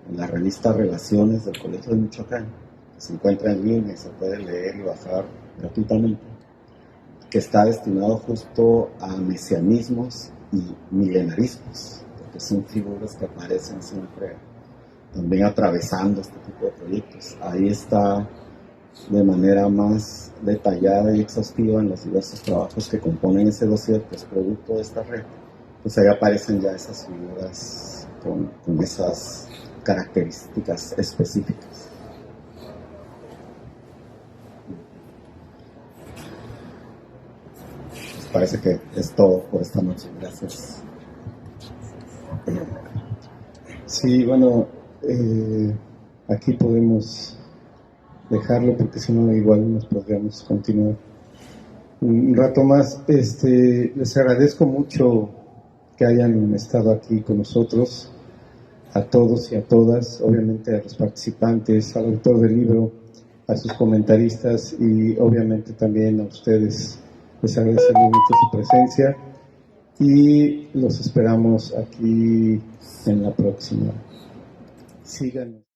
en la revista Relaciones del Colegio de Michoacán, que se encuentra en línea y se puede leer y bajar gratuitamente, que está destinado justo a mesianismos y milenarismos, porque son figuras que aparecen siempre también atravesando este tipo de proyectos. Ahí está de manera más detallada y exhaustiva en los diversos trabajos que componen ese dossier, que es producto de esta red. Pues ahí aparecen ya esas figuras con esas características específicas. Pues parece que es todo por esta noche. Gracias. Sí, bueno, aquí podemos dejarlo porque si no igual nos podríamos continuar un rato más. Les agradezco mucho que hayan estado aquí con nosotros, a todos y a todas, obviamente a los participantes, al autor del libro, a sus comentaristas y obviamente también a ustedes. Les agradecemos mucho su presencia y los esperamos aquí en la próxima. Síganos.